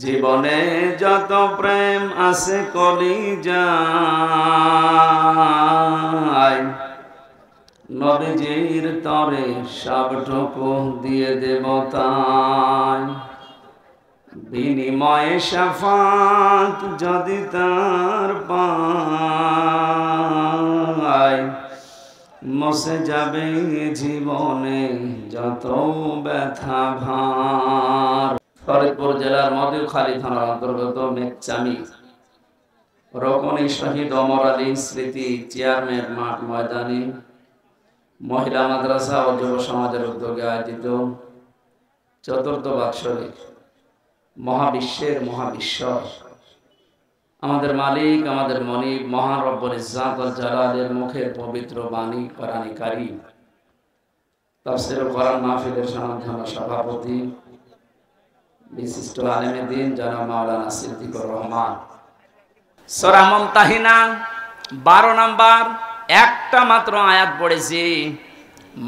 জীবনে যত প্রেম আছে কলিজায়, নবীজির তরে সবটুকু দিয়ে দেব তাই। বিনিময়ে শাফাত যদি তার পাই, মুছে যাবে জীবনে যত ব্যথা ভার। ফরিদপুর জেলার মধুখালী থানার অন্তর্গত মেঘচামি রকনী শহীদ ওমর আলী স্মৃতি চেয়ারম্যান মাঠ ময়দানে মহিলা মাদ্রাসা ও যুব সমাজের উদ্যোগে আয়োজিত চতুর্থ বাৎসরিক মহাবিশ্বের মহাবিশ্বর আমাদের মালিক আমাদের মনিব মহান রব্বুল ইজ্জাত ওয়াল জালালের মুখের পবিত্র বাণী কোরআনে কারীম তাফসীর কোরআন মাহফিলের সম্মানিত সভাপতি বিশিষ্ট আলেমে দ্বীন জনাব মাওলানা সিদ্দিকুর রহমান। সূরা মুমতাহিনা 12 নাম্বার একটা মাত্র আয়াত পড়েছি।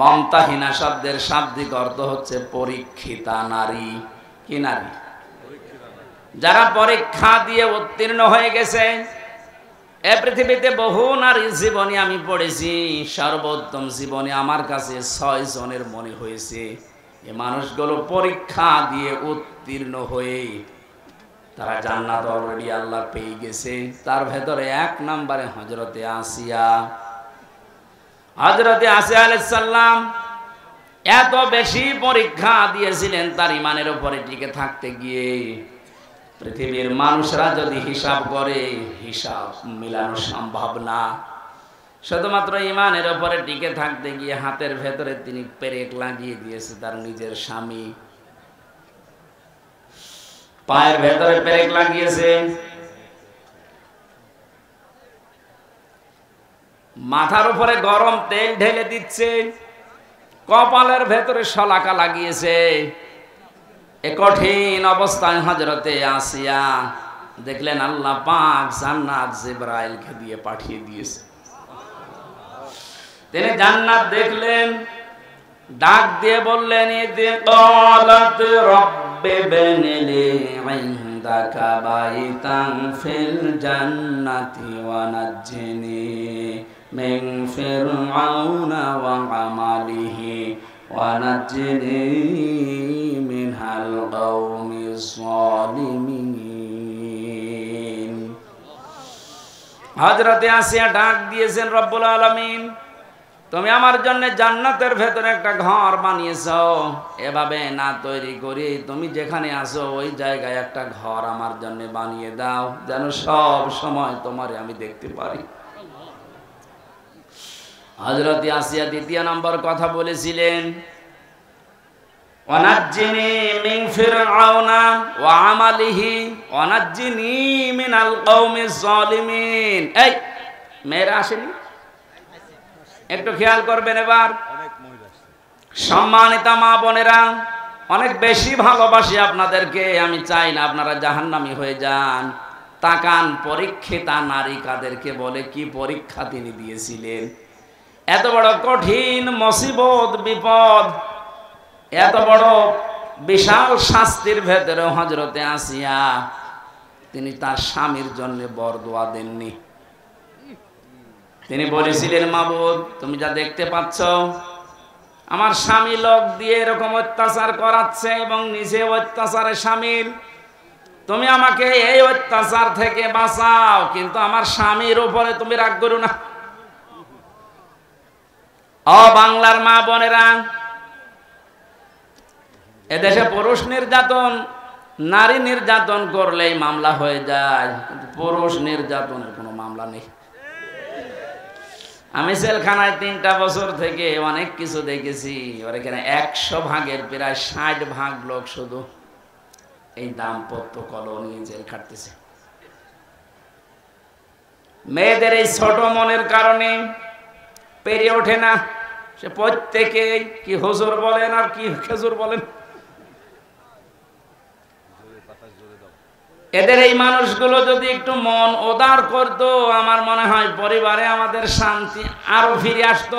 মুমতাহিনা শব্দের শাব্দিক অর্থ হচ্ছে পরীক্ষিতা নারী। কি নারী? যারা পরীক্ষা দিয়ে উত্তীর্ণ হয়ে গেছে। এ পৃথিবীতে বহু নারীর জীবনী আমি পড়েছি, সর্বোত্তম জীবনী আমার কাছে 6 জনের মনে হয়েছে। এই মানুষগুলো পরীক্ষা দিয়ে উত্তীর্ণ হয়ে তারা জান্নাত অলরেডি আল্লাহ পেয়ে গেছে। তার ভেতরে 1 নম্বরে হযরতে আসিয়া। হযরতে আসিয়া আলাইহিস সালাম এত বেশি পরীক্ষা দিয়েছিলেন তার ঈমানের উপরে টিকে থাকতে গিয়ে। পৃথিবীর মানুষরা যদি হিসাব করে, হিসাব মিলানো সম্ভব না। শুধুমাত্র ঈমানের উপরে টিকে থাকতে গিয়ে হাতের ভেতরে তিনি পেরেক লাগিয়ে দিয়েছে তার নিজের স্বামী। পায়ের ভেতরে পেরেক লাগিয়েছে, মাথার উপরে গরম তেল ঢেলে দিচ্ছে, কপালের ভেতরে শলাকা লাগিয়েছে। এ কঠিন অবস্থায় হযরতে আসিয়া দেখলেন আল্লাহ পাক জান্নাত জিবরাইলকে দিয়ে পাঠিয়ে দিয়েছে। তিনি জান্নাত দেখলেন, ডাক দিয়ে বললেন ইদি ক্বালাত রাব্বি বনিলি ইনদাকা বাইতান ফিল জান্নাতি ওয়া নাজ্জিনি মিন ফিরআউনা ওয়া আমালিহি ওয়া নাজ্জিনি মিনাল কওমিজ যালিমিন। হযরতে আসিয়া ডাক দিয়েছেন, রব্বুল আলামিন তুমি আমার জন্য জান্নাতের ভেতরে একটা ঘর বানিয়েছো, এভাবে না তৈরি করি তুমি যেখানে আছো ওই জায়গায় একটা ঘর আমার জন্য বানিয়ে দাও, যেন সব সময় তোমারে আমি দেখতে পারি। হযরত আসিয়া 2 নম্বর কথা বলেছিলেন, ওয়ানাজ্জিনি মিন ফিরআউনা ওয়া আমালিহি ওয়ানাজ্জিনি মিনাল কওমিজ যালিমিন। এই মেয়েরা আসেনি? একটু খেয়াল করবেন এবার। সম্মানিতা মা বোনেরা, অনেক বেশি ভালোবাসি আপনাদেরকে, আমি চাই না আপনারা জাহান্নামী হয়ে যান। তাকান পরীক্ষিতা নারী কাদেরকে বলে, কি পরীক্ষা তিনি দিয়েছিলেন। এত বড় কঠিন মুসিবত বিপদ, এত বড় বিশাল শাস্তির ভেতরে হযরতে আসিয়া তিনি তার স্বামীর জন্য বরদোয়া দেননি। তিনি বলেছিলেন, মাবুদ তুমি যা দেখতে পাচ্ছ আমার স্বামী লোক দিয়ে এরকম অত্যাচার করাচ্ছে এবং নিজে অত্যাচারে শামিল, তুমি আমাকে এই অত্যাচার থেকে বাঁচাও, কিন্তু আমার স্বামীর উপরে তুমি রাগ করো না। ও বাংলার মা বোনেরা, এদেশে পুরুষ নির্যাতন নারী নির্যাতন করলেই মামলা হয়ে যায়, কিন্তু পুরুষ নির্যাতনের কোনো মামলা নেই। আমি জেলখানায় 3টা বছর থেকে অনেক কিছু দেখেছি। ওর এখানে 100 ভাগের প্রায় 60 ভাগ লোক শুধু এই দাম্পত্য কলহ নিয়ে জেল খাটতেছে। মেয়েদের এই ছোট মনের কারণে পেরে ওঠে না। সে প্রত্যেকে কি হুজুর বলেন আর কি খেজুর বলেন। এদের এই মানুষগুলো যদি একটু মন উদার করতো, আমার মনে হয় পরিবারে আমাদের শান্তি আরো ফিরে আসতো।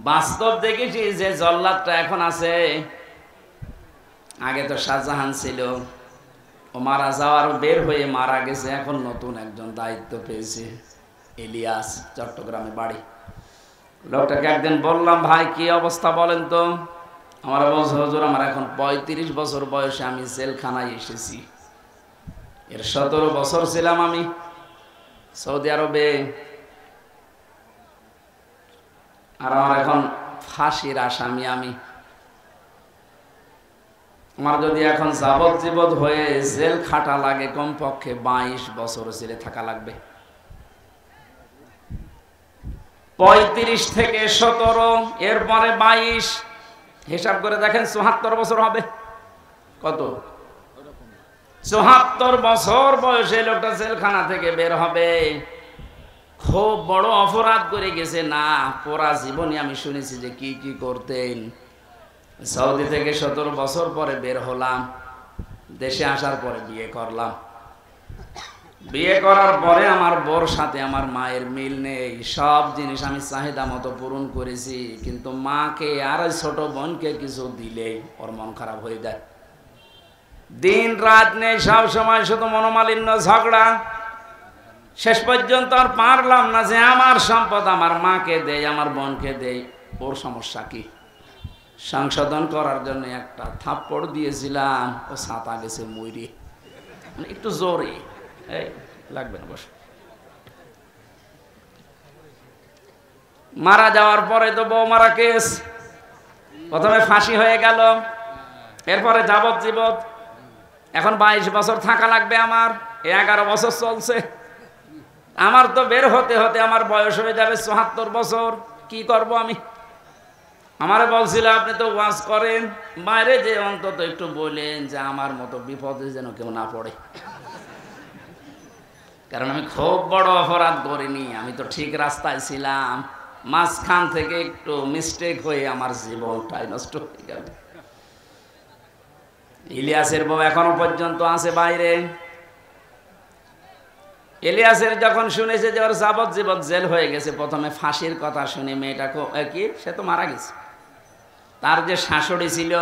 বাস্তব দেখেছি যে জল্লাদটা এখন আছে আগে তো শাহজাহান ছিল, ও মারা যাওয়ার বের হয়ে মারা গেছে, এখন নতুন একজন দায়িত্ব পেয়েছে, ইলিয়াস, চট্টগ্রামে বাড়ি। লোকটাকে একদিন বললাম, ভাই কি অবস্থা বলেন তো? আমার বলছে, হুজুর আমার এখন 35 বছর বয়সে আমি জেলখানায় এসেছি। এর 17 বছর ছিলাম আমি সৌদি আরবে, আর আমার এখন ফাঁসির আসামি আমি। আমার যদি এখন যাবজ্জীবন হয়ে জেল খাটা লাগে, কমপক্ষে 22 বছর জেলে থাকা লাগবে। 35 থেকে 17, এরপরে 22, হিসাব করে দেখেন 74 বছর হবে। কত? 74 বছর বয়সে লোকটা জেলখানা থেকে বের হবে। খুব বড় অপরাধ করে গেছে না? পুরা জীবনে আমি শুনেছি যে কি কি করতেন। সৌদি থেকে 17 বছর পরে বের হলাম, দেশে আসার পরে বিয়ে করলাম। বিয়ে করার পরে আমার বোর সাথে আমার মায়ের মিল নেই, সব জিনিস আমি চাহিদা মতো পূরণ করেছি, কিন্তু মাকে আর ছোট বোনকে কিছু দিলেই ওর মন খারাপ হয়ে যায়। দিন রাত নেই, সব সময় শুধু মনোমালিন্য, ঝগড়া। শেষ পর্যন্ত আর পারলাম না যে আমার সম্পদ আমার মাকে দেই, আমার বোনকে দেই। ওর সমস্যা কি? সংশোধন করার জন্য একটা থাপ্পড় দিয়েছিলাম, ও ছাতা গেছে মইরে, মানে একটু জোরে। এই লাগবে না, বস। মারা যাওয়ার পরে তো বউ মারা কেস, প্রথমে ফাঁসি হয়ে গেল, এরপরে যাবজ্জীবন। এখন 22 বছর থাকা লাগবে আমার, 11 বছর চলছে। আমার তো বের হতে হতে আমার বয়স হয়ে যাবে 74 বছর। কি করব আমি? আমারে বলছিল, আপনি তো ওয়াজ করেন, বাইরে যে অন্তত একটু বলেন যে আমার মতো বিপদে যেন কেউ না পড়ে। কারণ আমি খুব বড় অপরাধ করিনি, আমি তো ঠিক রাস্তায় ছিলাম, মাঝখান থেকে একটু মিস্টেক হয়ে আমার জীবনটাই নষ্ট হয়ে গেল। ইলিয়াসের বউ এখনো পর্যন্ত আছে বাইরে। ইলিয়াসের যখন শুনেছে যে ওর যাবজ্জীবন জেল হয়ে গেছে, প্রথমে ফাঁসির কথা শুনে মেয়েটাকে কি, সে তো মারা গেছে, তার যে শাশুড়ি ছিল,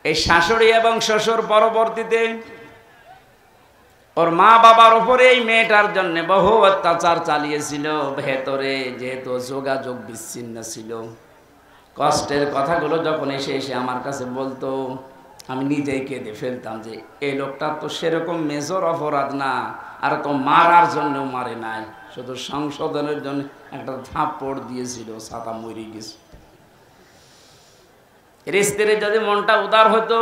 এই শাশুড়ি এবং শ্বশুর পরবর্তীতে ওর মা বাবার উপরে এই মেয়েটার জন্য বহু অত্যাচার চালিয়েছিল। ভেতরে যেহেতু যোগাযোগ বিচ্ছিন্ন ছিল, কষ্টের কথাগুলো যখন এসে এসে আমার কাছে বলতো, আমি নিজেই কেঁদে ফেলতাম যে এই লোকটা তো সেরকম মেজর অপরাধ না, আর তো মারার জন্য মারে নাই, শুধু সংশোধনের জন্য একটা থাপ্পড় দিয়েছিল, ছাতা মরে গেছে। স্ত্রীর যদি মনটা উদার হতো,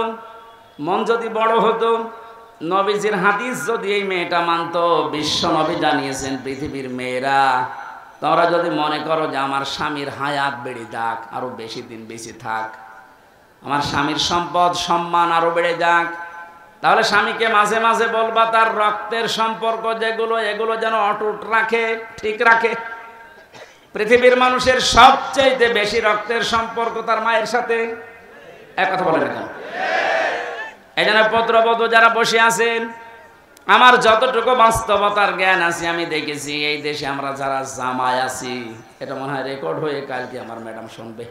মন যদি বড় হতো, নবীজির হাদিস যদি এই মেয়েটা মানত, বিশ্ব নবী জানিয়েছেন, পৃথিবীর মেয়েরা তোমরা যদি মনে করো যে আমার স্বামীর হায়াত বেড়ে যাক, আরো বেশি দিন বেঁচে থাক, আমার স্বামীর সম্পদ সম্মান আরো বেড়ে যাক, তাহলে স্বামীকে মাঝে মাঝে বলবা তার রক্তের সম্পর্ক যেগুলো, এগুলো যেন অটুট রাখে, ঠিক রাখে। পৃথিবীর মানুষের সবচেয়ে বেশি রক্তের সম্পর্ক তার মায়ের সাথে। এক কথা বলে না কেন? এই জন্য পুত্রবধূ যারা বসে আছেন, আমার যতটুকু বাস্তবতার জ্ঞান আছে আমি দেখেছি, এই দেশে আমরা যারা জামাই আছি, এটা মনে হয় রেকর্ড হয়ে কালকে আমার ম্যাডাম শুনবে,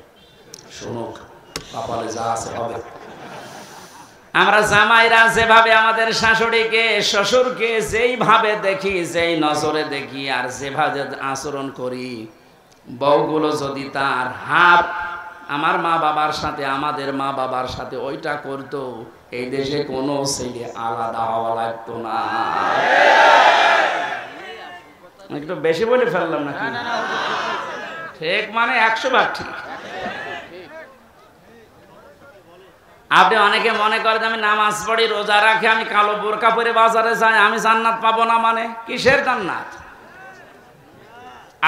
শুনুক, কপালে যা আছে হবে। আমরা জামাইরা যেভাবে আমাদের শাশুড়িকে শ্বশুরকে যেইভাবে দেখি, যেই নজরে দেখি, আর যেভাবে আচরণ করি, বউগুলো যদি তার হাত আমার মা বাবার সাথে, আমাদের মা বাবার সাথে ওইটা করতো, এই দেশে কোনো ছেলে আলাদা হওয়া লাগতো না। একটু বেশি বলে ফেললাম নাকি? ঠিক মানে 100 ভাগ ঠিক। আপনি অনেকে মনে করেন আমি নামাজ পড়ি, রোজা রাখি, আমি কালো বোরকা পরে বাজারে যাই, আমি জান্নাত পাবো না। মানে কিসের জান্নাত?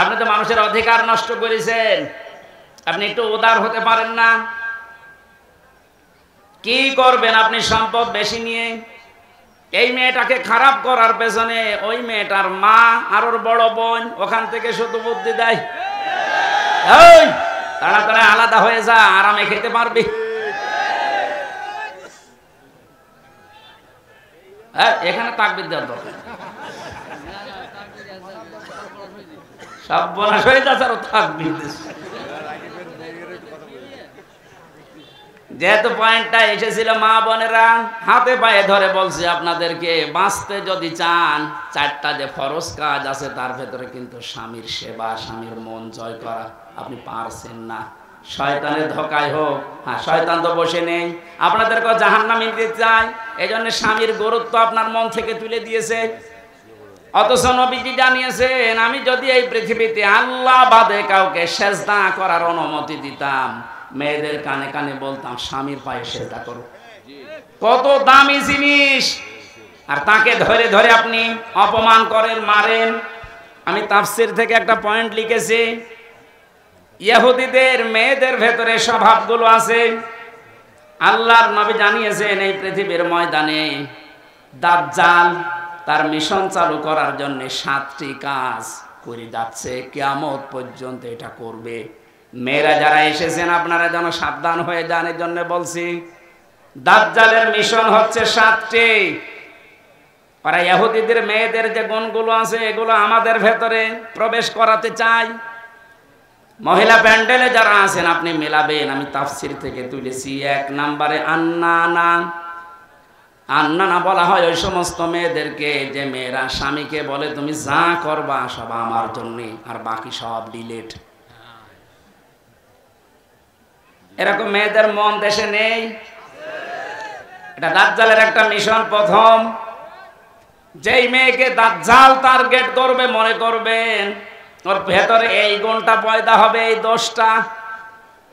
আপনি তো মানুষের অধিকার নষ্ট করেছেন, আপনি একটু উদার হতে পারেন না? কি করবেন আপনি সম্পদ বেশি নিয়ে? এই মেয়েটাকে খারাপ করার পেছনে ওই মেয়েটার মা আর ওর বড় বোন ওখান থেকে শুধু বুদ্ধি দেয়, এই তাড়াতাড়ি আলাদা হয়ে যা, আরামে খেতে পারবি। এখানে তাকবীর দেওয়ার দরকার, সব বনাশ হয়ে যাচ্ছে আর তাকবীর। যেহেতু পয়েন্টটা এসেছিল, মা বোনেরা হাতে পায়ে ধরে বলছি আপনাদেরকে, বাঁচতে যদি চান 4টা যে ফরজ কাজ আছে তার ভেতরে কিন্তু স্বামীর সেবা, স্বামীর মন জয় করা আপনি পারছেন না। শয়তানের ধোঁকায় হোক, হ্যাঁ শয়তান তো বসে নেই, আপনাদেরকে জাহান্নামে নিতে চায়, এই জন্য স্বামীর গুরুত্ব আপনার মন থেকে তুলে দিয়েছে। অথচ নবীজি জানিয়েছেন, আমি যদি এই পৃথিবীতে আল্লাহ বাদে কাউকে সেজদা করার অনুমতি দিতাম, মেয়েদের কানে কানে বলতাম স্বামীর পায়ে সেজদা করো। কত দামি জিনিস, আর তাকে ধরে ধরে আপনি অপমান করেন, মারেন। আমি তাফসীর থেকে একটা পয়েন্ট লিখেছি, ইহুদিদের মেয়েদের ভেতরে স্বভাবগুলো আছে। আল্লাহর নবী জানিয়েছেন, এই পৃথিবীর ময়দানে দাজ্জাল তার মিশন চালু করার জন্য 7টি কাজ করে যাচ্ছে, কিয়ামত পর্যন্ত এটা করবে। মেয়েরা যারা এসেছেন আপনারা যেন সাবধান হয়ে যান, এর জন্য বলছি। দাজ্জালের মিশন হচ্ছে 7টি। আর ইহুদিদের মেয়েদের যে গুণগুলো আছে এগুলো আমাদের ভেতরে প্রবেশ করাতে চাই। মহিলা প্যান্ডেলে যারা আছেন আপনি মেলাবেন, আমি তাফসীর থেকে তুলেছি। 1 নম্বরে আন্নানা। আন্নানা বলা হয় ওই সমস্ত মেয়েদেরকে যে মেয়েরা স্বামীকে বলে তুমি যা করবা সব আমার জন্যে, আর বাকি সব ডিলেট। এরকম মেয়েদের মন দেশে নেই। এটা দাজ্জালের একটা মিশন। প্রথম, যেই মেয়েকে দাজ্জাল টার্গেট করবে মনে করবেন ওর ভেতরে এই গুণটা পয়দা হবে, এই দোষটা,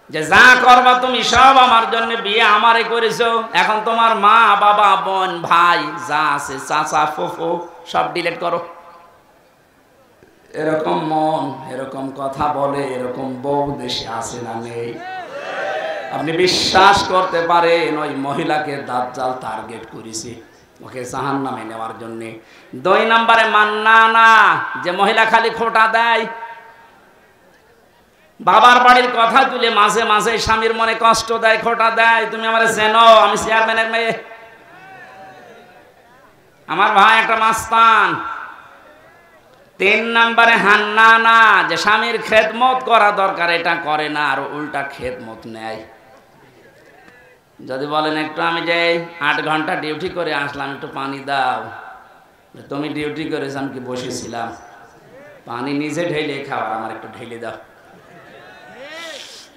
যে যা করবা তুমি সব আমার জন্য, বিয়ে আমারে করেছো, এখন তোমার মা বাবা বোন ভাই যা আছে চাচা ফুফু সব ডিলিট করো। এরকম মন, এরকম কথা বলে, এরকম বউ দেশে আছে না নেই? আপনি বিশ্বাস করতে পারেন ওই মহিলাকে দাজ্জাল টার্গেট করেছে, ওকে জাহান্নামে নেওয়ার জন্য। 2 নম্বরে মান্নানা, যে মহিলা খালি খোঁটা দেয়, বাবার বাড়ির কথা তুলে মাঝে মাঝে স্বামীর মনে কষ্ট দেয়, খোঁটা দেয়, তুমি আমারে চেনো, আমি চেয়ারম্যানের মেয়ে, আমার ভাই একটা মাস্তান। 3 নম্বরে হান্নানা, যে স্বামীর খেদমত করা দরকার এটা করে না, আর উল্টা খেদমত নেয়। যদি বলেন একটু আমি যে 8 ঘন্টা ডিউটি করে আসলাম, একটু পানি দাও, তুমি ডিউটি করেছো আমি কি বসেছিলাম, পানি নিজে ঢেলে খাওয়ার, আমার একটু ঢেলে দাও।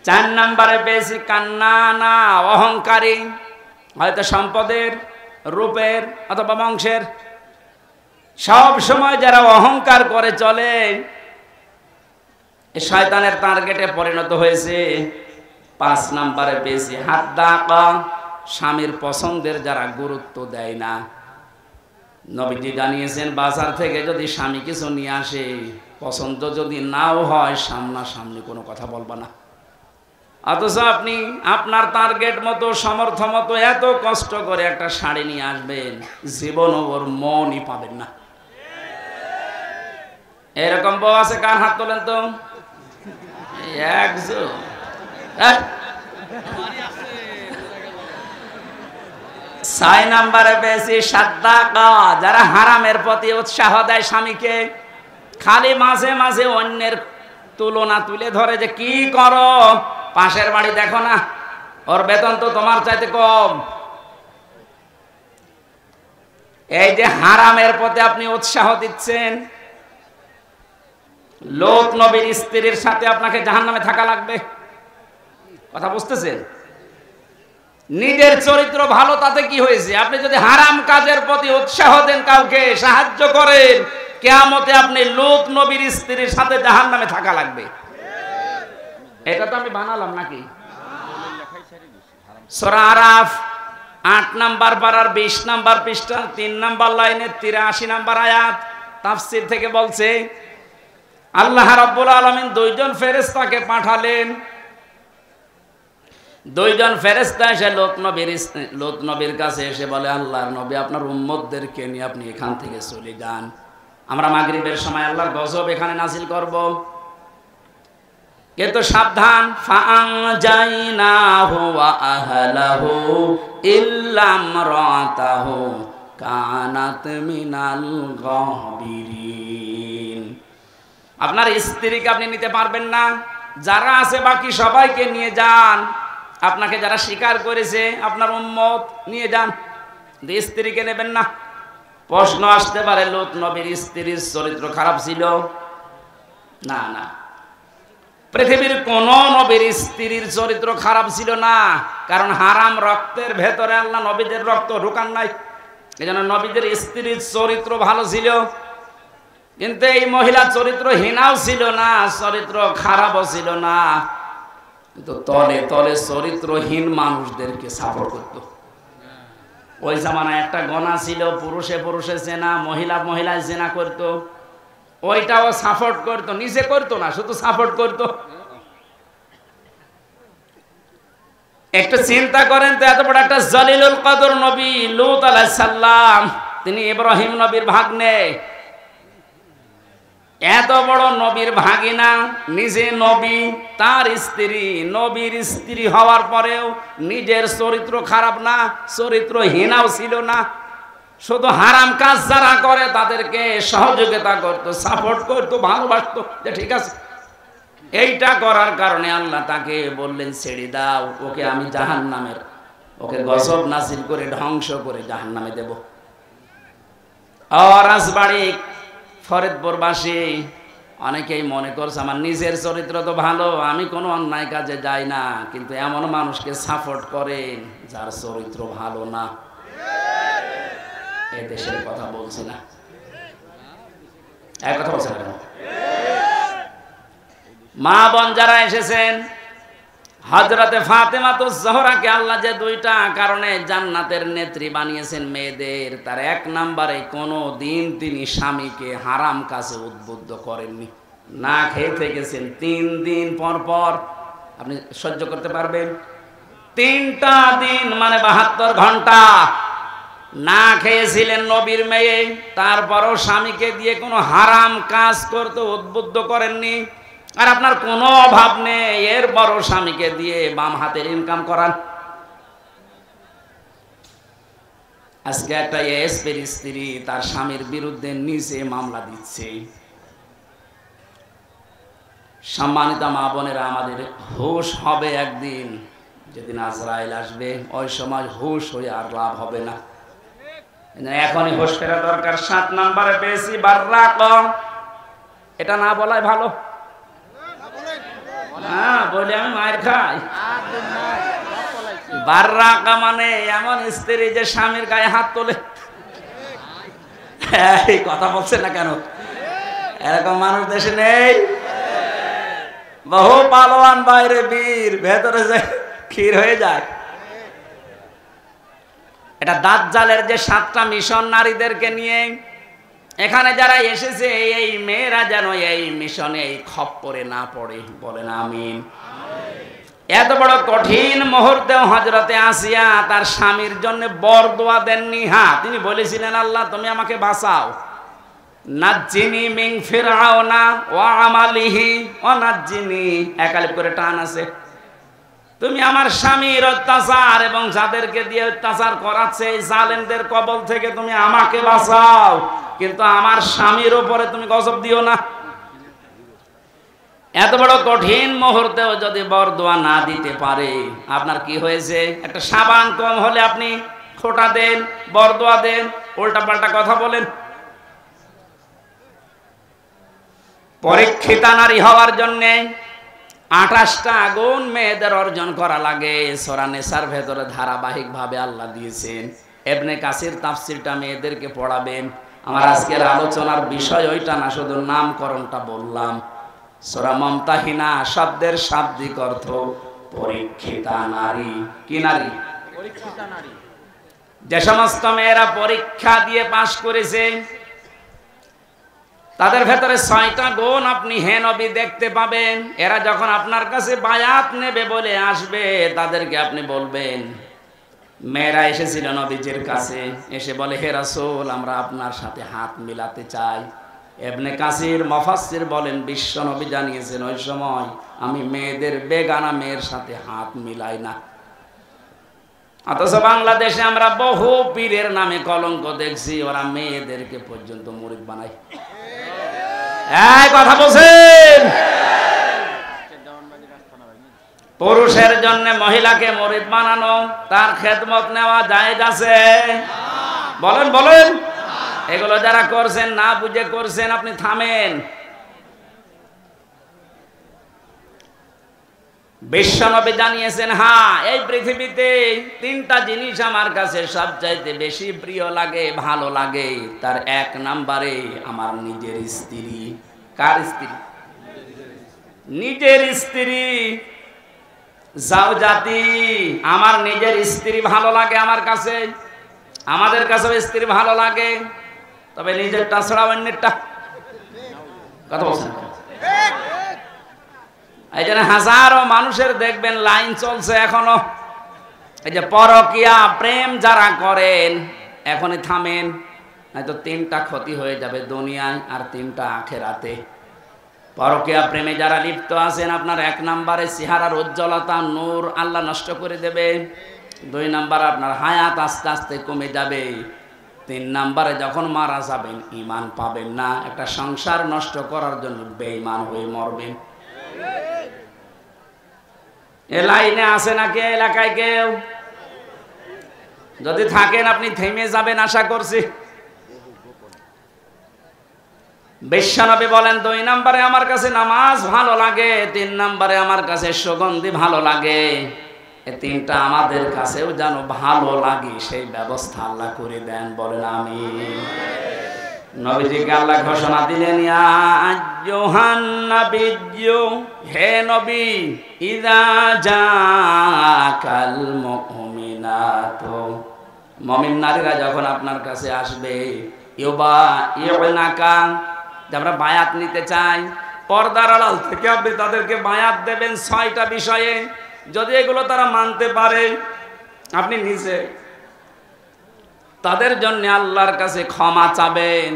4 নম্বরে বেশি কান্নানা, অহংকারী, হয়তো সম্পদের, রূপের অথবা বংশের, সব সময় যারা অহংকার করে চলে এই শয়তানের টার্গেটে পরিণত হয়েছে। 5 নম্বরে বেশি হাদ্দাকা, স্বামীর পছন্দের যারা গুরুত্ব দেয় না। নবীজি জানিয়েছেন, বাজার থেকে যদি স্বামী কিছু নিয়ে আসে, পছন্দ যদি নাও হয়, সামনাসামনি কোনো কথা বলবা না। অথচ আপনি আপনার টার্গেট মতো, সমর্থ মতো এত কষ্ট করে একটা শাড়ি নিয়ে আসবেন, জীবন ওর মনই পাবেন না। এরকম বউ আছে? কার হাত তোলেন তো? একজন। 6 নম্বরে বেশি সাদ্দাকা, যারা হারামের প্রতি উৎসাহ দেয় স্বামীকে, খালি মাঝে মাঝে অন্যের তুলনা তুলে ধরে, যে কি করো, পাশের বাড়ি দেখো না, ওর বেতন তো তোমার চাইতে কম। এই যে হারামের প্রতি আপনি উৎসাহ দিচ্ছেন, লোত নবীর স্ত্রীর সাথে আপনাকে জাহান্নামে থাকা লাগবে। কথা বুঝতেছেন? নিজের চরিত্র ভালো তাতে কি হয়েছে? আপনি যদি হারাম কাজের প্রতি উৎসাহ দেন, কাউকে সাহায্য করেন, কিয়ামতে আপনি লোত নবীর স্ত্রীর সাথে জাহান্নামে থাকা লাগবে। এটা তো আমি বানালাম নাকি? সূরা আরাফ 8 নম্বর পারার 20 নম্বর পৃষ্ঠা 3 নম্বর লাইনে 83 নম্বর আয়াত, তাফসীর থেকে বলছে, আল্লাহ রাব্বুল আলামিন 2 জন ফেরেশতাকে পাঠালেন। 2 জন ফেরেশতা এসে লোত নবীর কাছে এসে বলে, আল্লাহর নবী, আপনার উম্মতদেরকে নিয়ে আপনি এখান থেকে চলে যান, আমরা মাগরিবের সময় আল্লাহর গজব এখানে নাযিল করব। কিন্তু সাবধান, ফাআনজাইনাহু ওয়া আহলাহু ইল্লা ইমরাতাহু কানাত মিনাল গাবিরিন। আপনার স্ত্রীকে আপনি নিতে পারবেন না, যারা আছে বাকি সবাইকে নিয়ে যান, আপনাকে যারা স্বীকার করেছে আপনার উম্মত নিয়ে যান, স্ত্রীকে নেবেন না। প্রশ্ন আসতে পারে লূত নবীর স্ত্রীর চরিত্র খারাপ ছিল? না না, পৃথিবীর কোন নবীর স্ত্রীর চরিত্র খারাপ ছিল না, কারণ হারাম রক্তের ভেতরে আল্লাহ নবীদের রক্ত ঢুকান নাই। এজন্য নবীদের স্ত্রীর চরিত্র ভালো ছিল, কিন্তু এই মহিলা চরিত্রহীনাও ছিল না, চরিত্র খারাপও ছিল না, কিন্তু তলে তলে চরিত্রহীন মানুষদেরকে সাপোর্ট করত। ওই জামানায় একটা গণা ছিল, পুরুষে পুরুষে জেনা, মহিলা মহিলায় জেনা করত, ওইটাও সাপোর্ট করত, নিজে করতো না, শুধু সাপোর্ট করত। একটু চিন্তা করেন তো, এত বড় একটা জলিলুল কদর নবী লূত আলাইহিস সালাম, তিনি ইব্রাহিম নবীর ভাগ্নে, এত বড় নবীর ভাগিনা, নিজে নবী, তার স্ত্রী নবীর স্ত্রী হওয়ার পরেও নিজের চরিত্র খারাপ না, চরিত্রহীনাও ছিল না, শুধু হারাম কাজ যারা করে তাদেরকে সহযোগিতা করত, সাপোর্ট করত, ভালোবাসত, যে ঠিক আছে। এইটা করার কারণে আল্লাহ তাকে বললেন ছেড়ে দাও, ওকে আমি জাহান্নামের, ওকে গজব নাজিল করে ধ্বংস করে জাহান্নামে দেব। রাজবাড়ি ফরিদপুরবাসী অনেকেই মনে করছে আমার নিজের চরিত্র তো ভালো, আমি কোনো অন্যায় কাজে যাই না, কিন্তু এমন মানুষকে সাপোর্ট করেন যার চরিত্র ভালো না। এ দেশের কথা বলছি না, এক কথা বলছে না। মা বোন যারা এসেছেন, হযরতে ফাতেমাতুজ জোহরাকে আল্লাহ যে দুইটা কারণে জান্নাতের নেত্রী বানিয়েছেন মেয়েদের, তার এক নম্বরে কোনো দিন তিনি স্বামীকে হারাম কাজে উদ্বুদ্ধ করেননি। না খেয়ে থেকেছেন 3 দিন পর পর, আপনি সহ্য করতে পারবেন? 3টা দিন মানে 72 ঘন্টা না খেয়েছিলেন নবীর মেয়ে, তারপরও স্বামীকে দিয়ে কোনো হারাম কাজ করতে উদ্বুদ্ধ করেননি। আর আপনার কোনো অভাব নেই, এর বড় স্বামীকে দিয়ে বাম হাতের ইনকাম করান। আজকে একটা এসপির স্ত্রী তার স্বামীর বিরুদ্ধে নিজে মামলা দিচ্ছে। সম্মানিত মা বোনেরা, আমাদের হুঁশ হবে একদিন, যেদিন আজরাইল আসবে, ওই সময় হুঁশ হয়ে আর লাভ হবে না। এখনই হুঁশ ফেরা দরকার। 7 নম্বরে বেশি বাররাক, এটা না বলাই ভালো। হ্যাঁ, বলে আমি মায়ের খাই। বাররাকা মানে এমন স্ত্রী যে স্বামীর গায়ে হাত তোলে। এই কথা বলছে না কেন? এরকম মানুষ দেশে নেই? বহু পালোয়ান বাইরে বীর, ভেতরে যে ক্ষীর হয়ে যায়। এটা দাজ্জালের যে 7টা মিশন নারীদেরকে নিয়ে, এখানে যারা এসেছে এই মেয়েরা যেন এই মিশনে এই খপ্পরে না পড়ে, বলেন আমিন। এত বড় কঠিন মুহূর্তেও হযরতে আসিয়া তার স্বামীর জন্য বরদোয়া দেননি। হ্যাঁ, তিনি বলেছিলেন আল্লাহ তুমি আমাকে বাঁচাও, নাজ্জিনি মিন ফিরআউনা ওয়া আমালিহি ওয়া নাজ্জিনি, একালিপ করে টান আছে। তুমি আমার স্বামীর অত্যাচার এবং যাদেরকে দিয়ে অত্যাচার করাচ্ছে এই জালেমদের কবল থেকে তুমি আমাকে বাঁচাও, কিন্তু আমার স্বামীর উপরে তুমি গজব দিও না। এত বড় কঠিন মুহূর্তেও যদি বরদোয়া না দিতে পারে, আপনার কি হয়েছে? একটা সাবান কম হলে আপনি খোঁটা দেন, বরদোয়া দেন, উল্টা পাল্টা কথা বলেন। পরীক্ষিতা নারী হওয়ার জন্য 28টা গুণ মেয়েদের অর্জন করা লাগে। সূরা নিসার ভেতরে ধারাবাহিকভাবে আল্লাহ দিয়েছেন। ইবনে কাসির তাফসীরটা মেয়েদেরকে পড়াবেন। আমার আজকের আলোচনার বিষয় ওইটা না, শুধু নামকরণটা বললাম। সূরা মুমতাহিনা শব্দের শাব্দিক অর্থ পরীক্ষিতা নারী। কি নারী? পরীক্ষিতা নারী। যে সমস্ত মেয়েরা পরীক্ষা দিয়ে পাশ করেছে তাদের ভেতরে 6টা গুণ আপনি হে নবী দেখতে পাবেন। এরা যখন আপনার কাছে বায়াত নেবে বলে আসবে, তাদেরকে আপনি বলবেন, মেয়েরা এসেছিল নবীজির কাছে, এসে বলে হে রাসূল আমরা আপনার সাথে হাত মিলাতে চাই। ইবনে কাসির মুফাসসির বলেন বিশ্ব নবী জানিয়েছেন ওই সময় আমি মেয়েদের বেগানা মেয়ের সাথে হাত মিলাই না। অথচ বাংলাদেশে আমরা বহু পীরের নামে কলঙ্ক দেখছি, ওরা মেয়েদেরকে পর্যন্ত মুরিদ বানায়। এই কথা বলছেন? পুরুষের জন্য মহিলাকে মুরিদ বানানো, তার খেদমত নেওয়া জায়েজ আছে? বলেন বলেন। এগুলো যারা করছেন না বুঝে করছেন, আপনি থামেন। বিশ্বনবী জানিয়েছেন, হ্যাঁ, এই পৃথিবীতে তিনটা জিনিস আমার কাছে সবচাইতে বেশি প্রিয় লাগে, ভালো লাগে। তার এক নম্বরে আমার নিজের স্ত্রী। কার স্ত্রী? নিজের স্ত্রী। জাওজাতি, আমার নিজের স্ত্রী ভালো লাগে আমার কাছে। আমাদের কাছেও স্ত্রী ভালো লাগে, তবে নিজেরটা ছাড়া অন্যেরটা। কথা বলছেন? এই জন্য হাজারো মানুষের দেখবেন লাইন চলছে এখনো। এই যে পরকিয়া প্রেম যারা করেন, এখনই থামেন, নয়তো তিনটা ক্ষতি হয়ে যাবে দুনিয়ায় আর তিনটা আখেরাতে। পরকিয়া প্রেমে যারা লিপ্ত আছেন, আপনার এক নম্বরে চেহারার উজ্জ্বলতা, নূর আল্লাহ নষ্ট করে দেবে। দুই নম্বরে আপনার হায়াত আস্তে আস্তে কমে যাবে। তিন নম্বরে যখন মারা যাবেন ঈমান পাবেন না, একটা সংসার নষ্ট করার জন্য বেঈমান হয়ে মরবেন। এ লাইনে আছে নাকি এলাকায় কেউ? যদি থাকেন আপনি থেমে যাবেন আশা করছি। বিশ্বনবী বলেন, দুই নম্বরে আমার কাছে নামাজ ভালো লাগে, তিন নম্বরে আমার কাছে সুগন্ধি ভালো লাগে। এই তিনটা আমাদের কাছেও যেন ভালো লাগে, সেই ব্যবস্থা আল্লাহ করে দেন। বলেন আমিন। নবীজিকে আল্লাহ ঘোষণা দিলেন, ইয়া আইয়ুহান নাবিয়্যু, হে নবী, ইযা জাকাল মুমিনাতু, মুমিন নারীরা যখন আপনার কাছে আসবে, ইউবাইউনাকা, আমরা বায়াত নিতে চাই, পর্দার আড়াল থেকে আপনি তাদেরকে বায়াত দেবেন 6টা বিষয়ে। যদি এগুলো তারা মানতে পারে, আপনি নিজে তাদের জন্য আল্লাহর কাছে ক্ষমা চাবেন।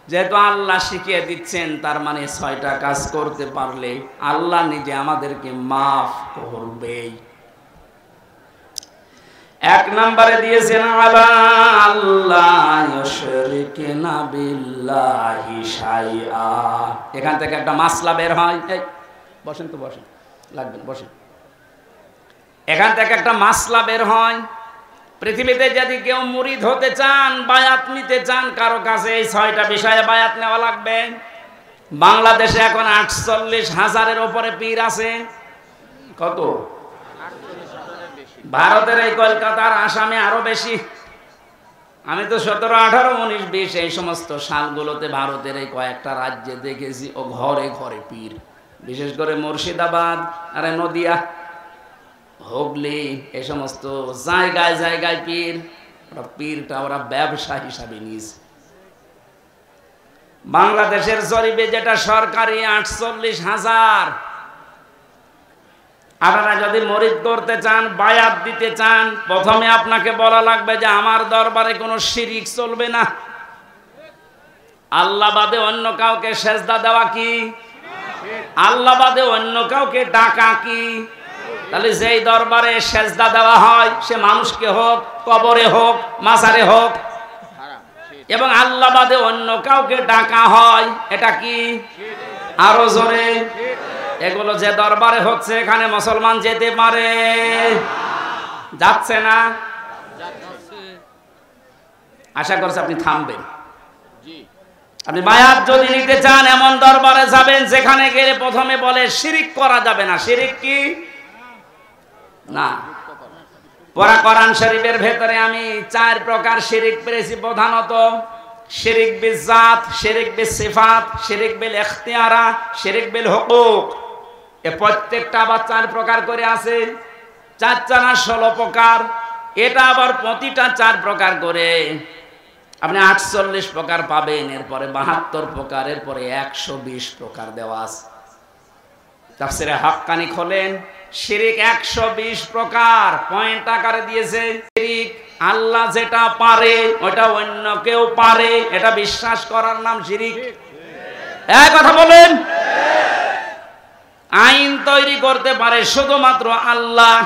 যেহেতু আল্লাহ শিখিয়ে দিচ্ছেন, তার মানে 6টা কাজ করতে পারলে আল্লাহ নিজে আমাদেরকে মাফ করবে। এক নম্বরে দিয়েছেন, আলা আল্লাহ ইউশরিকুনা বিল্লাহি শাইআ। এখান থেকে একটা মাসলা বের হয়। এই বসেন তো, বসেন, লাগবেন, বসেন। এখান থেকে একটা মাসলা বের হয়, পৃথিবীতে যদি কেউ মুরিদ হতে চান, বায়াত নিতে চান কারো কাছে, এই 6টা বিষয়ে বায়াত নেওয়া লাগবে। বাংলাদেশে এখন 48,000-এর উপরে পীর আছে। কত? ভারতের এই কলকাতার, আসামে আরো বেশি। আমি তো 17, 18, 19, 20 এই সমস্ত সালগুলোতে ভারতের এই কয়েকটা রাজ্যে দেখেছি, ও ঘরে ঘরে পীর। বিশেষ করে মুর্শিদাবাদ, আরে নদিয়া, হুগলি, এই সমস্ত জায়গায় জায়গায় পীর। ওরা পীরটা ওরা ব্যবসা হিসাবে নিয়েছে। বাংলাদেশের জরিপে যেটা সরকারি 48,000। আপনারা যদি মুরিদ করতে চান, বায়াত দিতে চান, প্রথমে আপনাকে বলা লাগবে যে আমার দরবারে কোনো শিরিক চলবে না। আল্লাহ বাদে অন্য কাউকে সেজদা দেওয়া কি? আল্লাহ বাদে অন্য কাউকে ডাকা কি? তাহলে যেই দরবারে সেজদা দেওয়া হয়, সে মানুষকে হোক, কবরে হোক, মাজারে হোক, এবং আল্লাহ বাদে অন্য কাউকে ডাকা হয়, এটা কি? আরো জোরে। এগুলো যে দরবারে হচ্ছে, এখানে মুসলমান যেতে পারে? যাচ্ছে না? আশা করছি আপনি থামবেন। আপনি বায়াত যদি নিতে চান, এমন দরবারে যাবেন যেখানে গেলে প্রথমে বলে শিরিক করা যাবে না। শিরিক কি? না। পরা কোরআন শরীফের ভেতরে আমি 4 প্রকার শিরিক পেয়েছি প্রধানত। শিরিক বিল জাত, শিরিক বিল সিফাত, শিরিক বিল ইখতিয়ারা, শিরিক বিল হুকুক। এ প্রত্যেকটা আবার 4 প্রকার করে আছে। 4 না 16 প্রকার। এটা আবার প্রতিটা 4 প্রকার করে। আপনি 48 প্রকার পাবেন, এরপরে 72 প্রকার, এরপরে 120 প্রকার দেওয়া আছে। তাফসীরে হাক্কানি খোলেন, শিরিক 120 প্রকার পয়েন্ট আকারে দিয়েছে। শিরিক আল্লাহ যেটা পারে ওটা অন্য কেউ পারে, এটা বিশ্বাস করার নাম শিরিক। এক কথা বলেন। আইন তৈরি করতে পারে শুধুমাত্র আল্লাহ,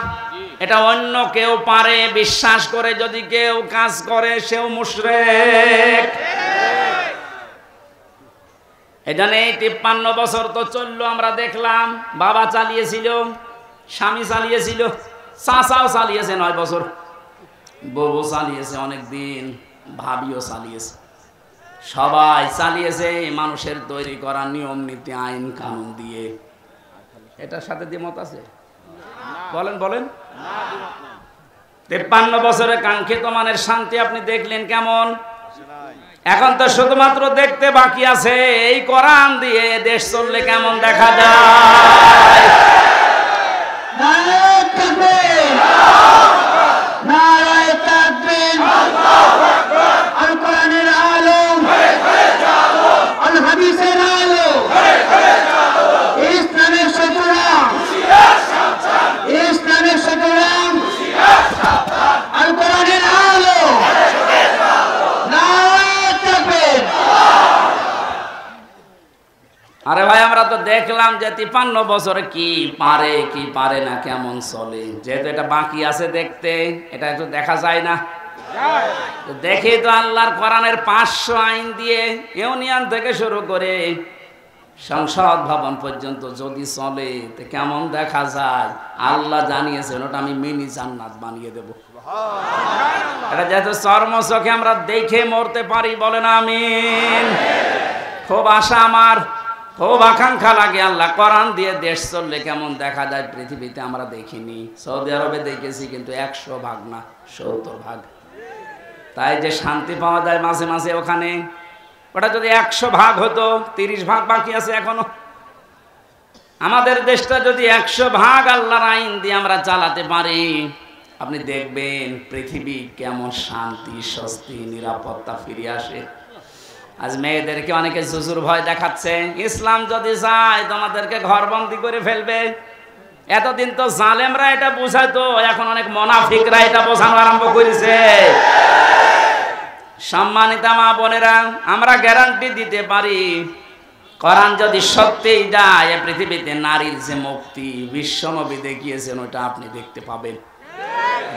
এটা অন্য কেউ পারে বিশ্বাস করে যদি কেউ কাজ করে, সেও মুশরিক। এখানে 53 বছর তো চললো, আমরা দেখলাম বাবা চালিয়েছিল। স্বামী চালিয়েছিল, চাচাও চালিয়েছে 9 বছর, বউ চালিয়েছে অনেক দিন, ভাবিও চালিয়েছে, সবাই চালিয়েছে মানুষের তৈরি করা নিয়ম নীতি আইন কানুন দিয়ে। এটার সাথে দ্বিমত আছে? বলেন বলেন। 53 বছরে কাঙ্ক্ষিত মানের শান্তি আপনি দেখলেন কেমন? এখন তো শুধুমাত্র দেখতে বাকি আছে এই কোরআন দিয়ে দেশ চললে কেমন দেখা যায়। নারায়ে তাকবীর, নারায়ে তাকবীর, আল কোরআনের আলো, আল হাদিসের আলো, ইসলামের শতরাম, ইসলামের শতরাম, আল কোরআনের আলো, নারায়ে তাকবীর। আরে ভাই আমরা তো দেখলাম যে 53 বছরে কি পারে কি পারে না, কেমন চলে। যেহেতু এটা বাকি আছে দেখতে, এটা তো দেখা যায় না, দেখে তো আল্লাহর কোরআনের 500 আইন দিয়ে ইউনিয়ন থেকে শুরু করে সংসদ ভবন পর্যন্ত যদি চলে তো কেমন দেখা যায়। আল্লাহ জানিয়েছেন ওটা আমি মিনি জান্নাত বানিয়ে দেব। এটা যেহেতু চর্মচোখে আমরা দেখে মরতে পারি, বলেন আমিন। খুব আশা আমার, খুব আকাঙ্ক্ষা লাগে আল্লাহ কোরআন দিয়ে দেশ চললে কেমন দেখা যায়। পৃথিবীতে আমরা দেখিনি, সৌদি আরবে দেখেছি কিন্তু 100 ভাগ না 70 ভাগ। তাই যে শান্তি পাওয়া যায় মাঝে মাঝে ওখানে, ওটা যদি 100 ভাগ হতো, 30 ভাগ বাকি আছে এখনো। আমাদের দেশটা যদি 100 ভাগ আল্লাহর আইন দিয়ে আমরা চালাতে পারি, আপনি দেখবেন পৃথিবী কেমন শান্তি স্বস্তি নিরাপত্তা ফিরে আসে। আজ মেয়েদেরকে অনেকে জুজুর ভয় দেখাচ্ছে, ইসলাম যদি চায় তোমাদেরকে ঘরবন্দি করে ফেলবে। এতদিন তো জালেমরা এটা বোঝাইতো, এখন অনেক মুনাফিকরা এটা বোঝানো আরম্ভ করেছে। সম্মানিতা মা বোনেরা, আমরা গ্যারান্টি দিতে পারি কোরআন যদি সত্যিই যায় পৃথিবীতে নারীর যে মুক্তি বিশ্বনবী দেখিয়েছেন ওটা আপনি দেখতে পাবেন।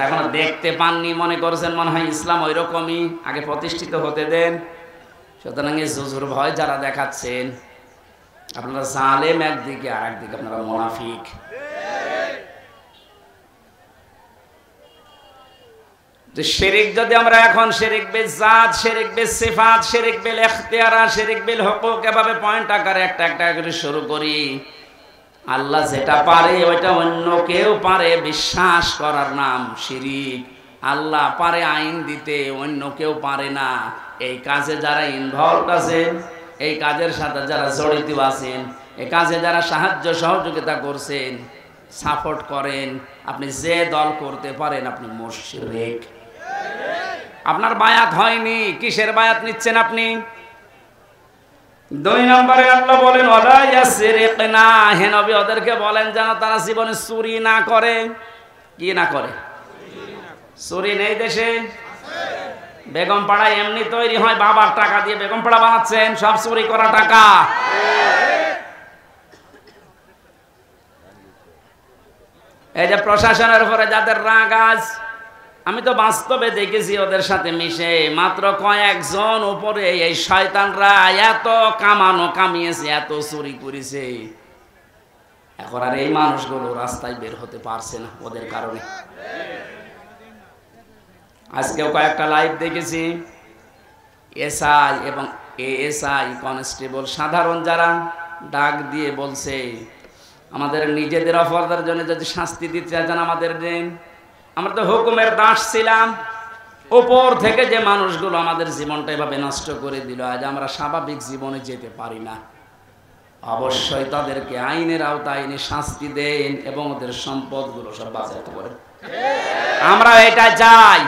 এখনো দেখতে পাননি মনে করছেন, মনে হয় ইসলাম ওই রকমই, আগে প্রতিষ্ঠিত হতে দেন। সুতরাং এই জুজুর ভয় যারা দেখাচ্ছেন আপনারা জালেম একদিকে, আর একদিকে আপনারা মুনাফিক। যে শিরিক যদি আমরা এখন শিরিক বিল জাত, শিরিক বিল সিফাত, শিরিক বিল ইখতিয়ারা, শিরিক বিল হুকুক এভাবে পয়েন্ট আকারে একটা একটা করে শুরু করি, আল্লাহ যেটা পারে ওইটা অন্য কেউ পারে বিশ্বাস করার নাম শিরিক। আল্লাহ পারে আইন দিতে, অন্য কেউ পারে না। এই কাজে যারা ইনভলভ আছেন, এই কাজের সাথে যারা জড়িত আছেন, এই কাজে যারা সাহায্য সহযোগিতা করছেন, সাপোর্ট করেন, আপনি যে দল করতে পারেন আপনি মুশরিক। আপনার বায়াত হয়নি, কিসের বায়াত নিচ্ছেন আপনি? 2 নম্বরে আল্লাহ বলেন ওয়ালা ইয়াসরিকনা, হে নবী ওদেরকে বলেন যেন তারা জীবনে চুরি না করে। কি না করে? চুরি নেই দেশে? বেগম পাড়া এমনি তৈরি হয় বাবার টাকা দিয়ে, বেগম পাড়া বানাচ্ছেন, সব চুরি করা টাকা। এই যে প্রশাসনের উপরে যাদের রাগ আজ, আমি তো বাস্তবে দেখেছি ওদের সাথে মিশে, মাত্র কয়েকজন উপরে এই শয়তানরা এত কামানো কামিয়েছে, এত চুরি করেছে, এখন আর এই মানুষগুলো রাস্তায় বের হতে পারছে না ওদের কারণে। আজকেও কয়েকটা লাইভ দেখেছি, এসআই এবং এএসআই কনস্টেবল সাধারণ যারা ডাক দিয়ে বলছে আমাদের নিজেদের অপরাধের জন্য যদি শাস্তি দিতে চান আমাদের দেন। আমরা তো হুকুমের দাস ছিলাম, উপর থেকে যে মানুষগুলো আমাদের জীবনটা এভাবে নষ্ট করে দিল, আজ আমরা স্বাভাবিক জীবনে যেতে পারি না। অবশ্যই তাদেরকে আইনের আওতায় এনে শাস্তি দেন এবং ওদের সম্পদগুলো সব বাঁচাতে পারেন। আমরা এটা চাই।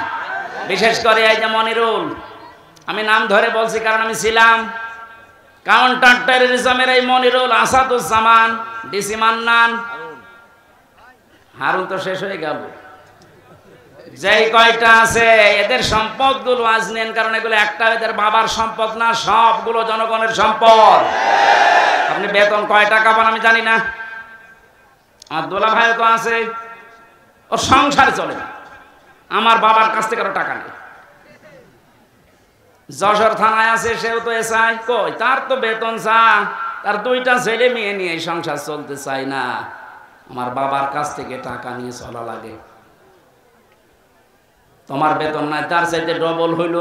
বিশেষ করে এই যে মনিরুল, আমি নাম ধরে বলছি কারণ আমি ছিলাম কাউন্টার টেররিজমের এই মনিরুল, আসাদুজ্জামান, ডিসি মান্নান, হারুন তো শেষ হয়ে গেল, যেই কয়টা আছে এদের সম্পদগুলো আজ নেন, কারণ এগুলো একটা এদের বাবার সম্পদ না, সবগুলো জনগণের সম্পদ। আপনি বেতন কয় টাকা পান আমি জানি না, আমার দোলা ভাই তো আছে, ওর সংসারে চলে না, আমার বাবার কাছ থেকে আরো টাকা নেই। যশোর থানায় আছে, সেও তো এসআই, কই তার তো বেতন চা, তার 2টা ছেলে মেয়ে নিয়ে সংসার চলতে চায় না। আমার বাবার কাছ থেকে টাকা নিয়ে চলা লাগে, তোমার বেতন নাই তার চাইতে ডবল হইল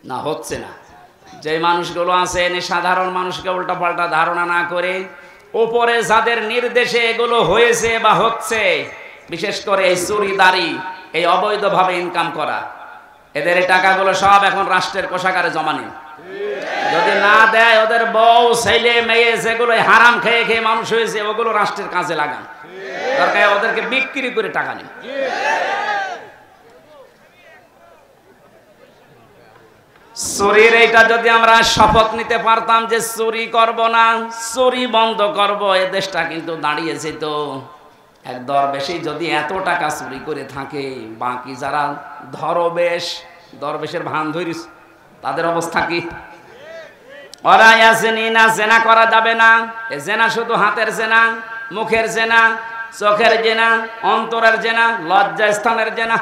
না, হচ্ছে না। যে মানুষগুলো আছে সাধারণ মানুষকে উল্টা পাল্টা ধারণা না করে উপরে যাদের নির্দেশে এগুলো হয়েছে বা হচ্ছে, বিশেষ করে এই চুরিদারি, এই অবৈধভাবে ইনকাম করা, এদের এই টাকাগুলো সব এখন রাষ্ট্রের কোষাগারে জমা নেই। যদি না দেয় ওদের বউ ছেলে মেয়ে যেগুলো হারাম খেয়ে খেয়ে মানুষ হয়েছে ওগুলো রাষ্ট্রের কাজে লাগান, দরকার ওদেরকে বিক্রি করে টাকা নেই। চুরির এইটা যদি আমরা শপথ নিতে পারতাম যে চুরি করব না, চুরি বন্ধ করব, এ দেশটা কিন্তু দাঁড়িয়েছে। তো এক দরবেশই যদি এত টাকা চুরি করে থাকে, বাকি যারা দরবেশের ভান ধরিস তাদের অবস্থা কি? ওরা আসেনি না, জেনা করা যাবে না। এ জেনা শুধু হাতের জেনা, মুখের জেনা, চোখের জেনা, অন্তরের জেনা, লজ্জা স্থানের জেনা।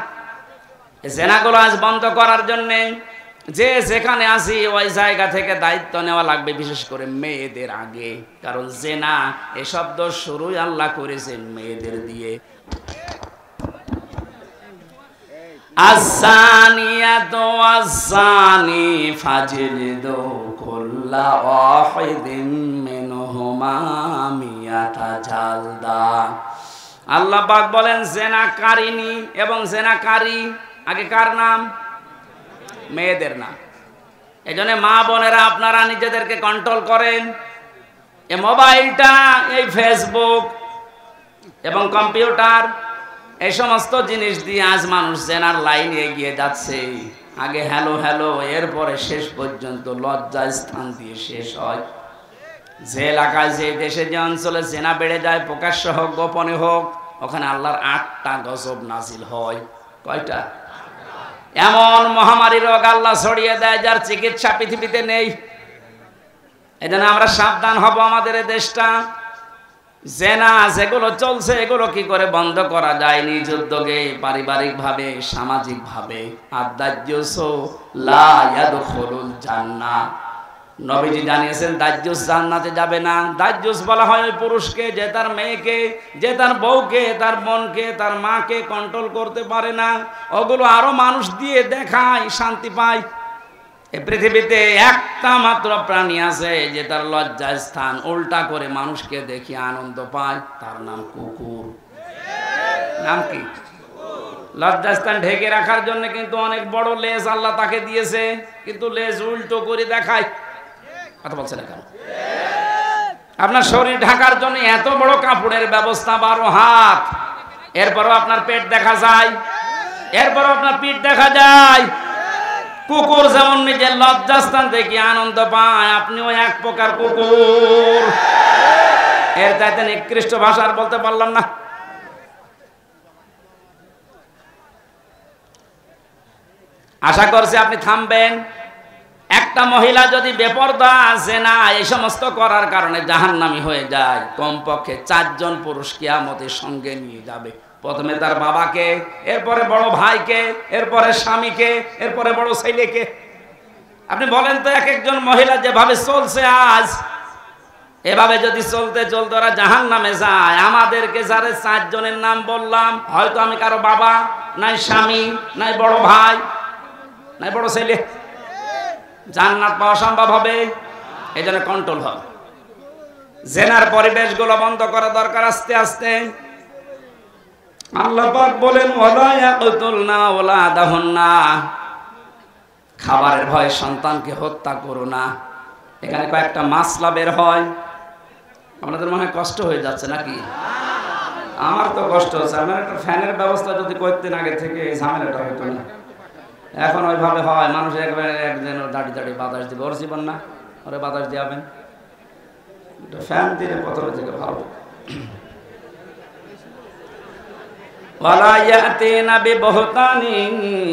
এই জেনাগুলো আজ বন্ধ করার জন্য যে যেখানে আসি ওই জায়গা থেকে দায়িত্ব নেওয়া লাগবে, বিশেষ করে মেয়েদের আগে। কারণ জেনা এ শব্দ শুরুই আল্লাহ করেছেন মেয়েদের দিয়ে। আসানিয়াতু আসানি ফাজলিদু কুল্লা ওয়াহিদিন মিনহুমা মিয়াতা জালদা। আল্লাহ পাক বলেন জেনাকারিনী এবং জেনাকারী, আগে কার নাম? মেয়েদের নাম। এজন্য মা বোনেরা আপনারা নিজেদেরকে কন্ট্রোল করেন। এই মোবাইলটা, এই ফেসবুক এবং কম্পিউটার, এই সমস্ত জিনিস দিয়ে আজ মানুষ জেনার লাইনে এগিয়ে যাচ্ছে। আগে হ্যালো হ্যালো, এরপরে শেষ পর্যন্ত লজ্জা স্থান দিয়ে শেষ হয়। যে এলাকায়, যে দেশে, যে অঞ্চলে জেনা বেড়ে যায়, প্রকাশ্য হোক গোপনে হোক, ওখানে আল্লাহর 8টা গজব নাজিল হয়। কয়টা? এমন মহামারী রোগ আল্লাহ ছড়িয়ে দেয় যার চিকিৎসা পৃথিবীতে নেই। এজন্য আমরা সাবধান হব। আমাদের এই দেশটা জেনা যেগুলো চলছে এগুলো কি করে বন্ধ করা যায় নিজ উদ্যোগে, পারিবারিক ভাবে, সামাজিক ভাবে। আদ-দাজ্জুস লা ইয়াদখুলুল জান্নাহ, নবীজি জানিয়েছেন দাজ্জুস জান্নাতে যাবে না। দাজ্জুস বলা হয় ওই পুরুষকে যে তার মেয়েকে, যে তার বউকে, তার বোনকে, তার মাকে কন্ট্রোল করতে পারে না। ওগুলো আরো মানুষ দিয়ে দেখায়, শান্তি পায়। এই পৃথিবীতে একটা মাত্র প্রাণী আছে যে তার লজ্জা স্থান উল্টা করে মানুষকে দেখে আনন্দ পায়, তার নাম কুকুর। নাম কি? লজ্জাস্থান ঢেকে রাখার জন্য কিন্তু অনেক বড় লেজ আল্লাহ তাকে দিয়েছে, কিন্তু লেজ উল্টো করে দেখায়। কথা বলছে না কেন? আপনার শরীর ঢাকার জন্য এত বড় কাপড়ের ব্যবস্থা, 12 হাত, এরপরও আপনার পেট দেখা যায়, এরপরও আপনার পিঠ দেখা যায়। কুকুর যেমন নিজের লজ্জাস্থান থেকে আনন্দ পায়, আপনিও এক প্রকার কুকুর। এর চাইতে নিকৃষ্ট ভাষা আর বলতে পারলাম না। আশা করছি আপনি থামবেন। একটা মহিলা যদি বেপরদা জেনা এই সমস্ত করার কারণে জাহান্নামী হয়ে যায়, কমপক্ষে 4 জন পুরুষ কিয়ামতের সঙ্গে নিয়ে যাবে। প্রথমে তার বাবাকে, এরপরে বড় ভাইকে, এরপরে স্বামীকে, এরপরে বড় ছেলেকে। আপনি বলেন তো, এক একজন মহিলা যেভাবে চলছে আজ, এভাবে যদি চলতে চলতে ওরা জাহান্নামে যায়, আমাদেরকে যারা 4 জনের নাম বললাম, হয়তো আমি কারো বাবা, নাই স্বামী, নাই বড় ভাই, নাই বড় ছেলে, জান্নাত পাওয়া সম্ভব হবে? এই জন্য কন্ট্রোল হবে। জেনার পরিবেশগুলো বন্ধ করা দরকার আস্তে আস্তে। আল্লাহ পাক বলেন ওয়ালা ইয়াকতুলনা ওয়ালাদাহুন্না, খাবারের ভয়ে সন্তানকে হত্যা করো না। এখানে কয়েকটা মাসলা বের হয়। আপনাদের মনে হয় কষ্ট হয়ে যাচ্ছে নাকি? আমার তো কষ্ট হচ্ছে। আমার একটা ফ্যানের ব্যবস্থা যদি করতেন আগে থেকে, এই ঝামেলাটা হতো না। এখন ওইভাবে হয়, মানুষ একবারে একদিন দাঁড়িয়ে দাঁড়িয়ে বাতাস দিবে। ওর জীবন না, ওরে বাতাস দিয়াবেন। ফ্যান দিলে প্রথমে থেকে ভালো। ওয়ালা ইয়াতিনা বিবহতানিন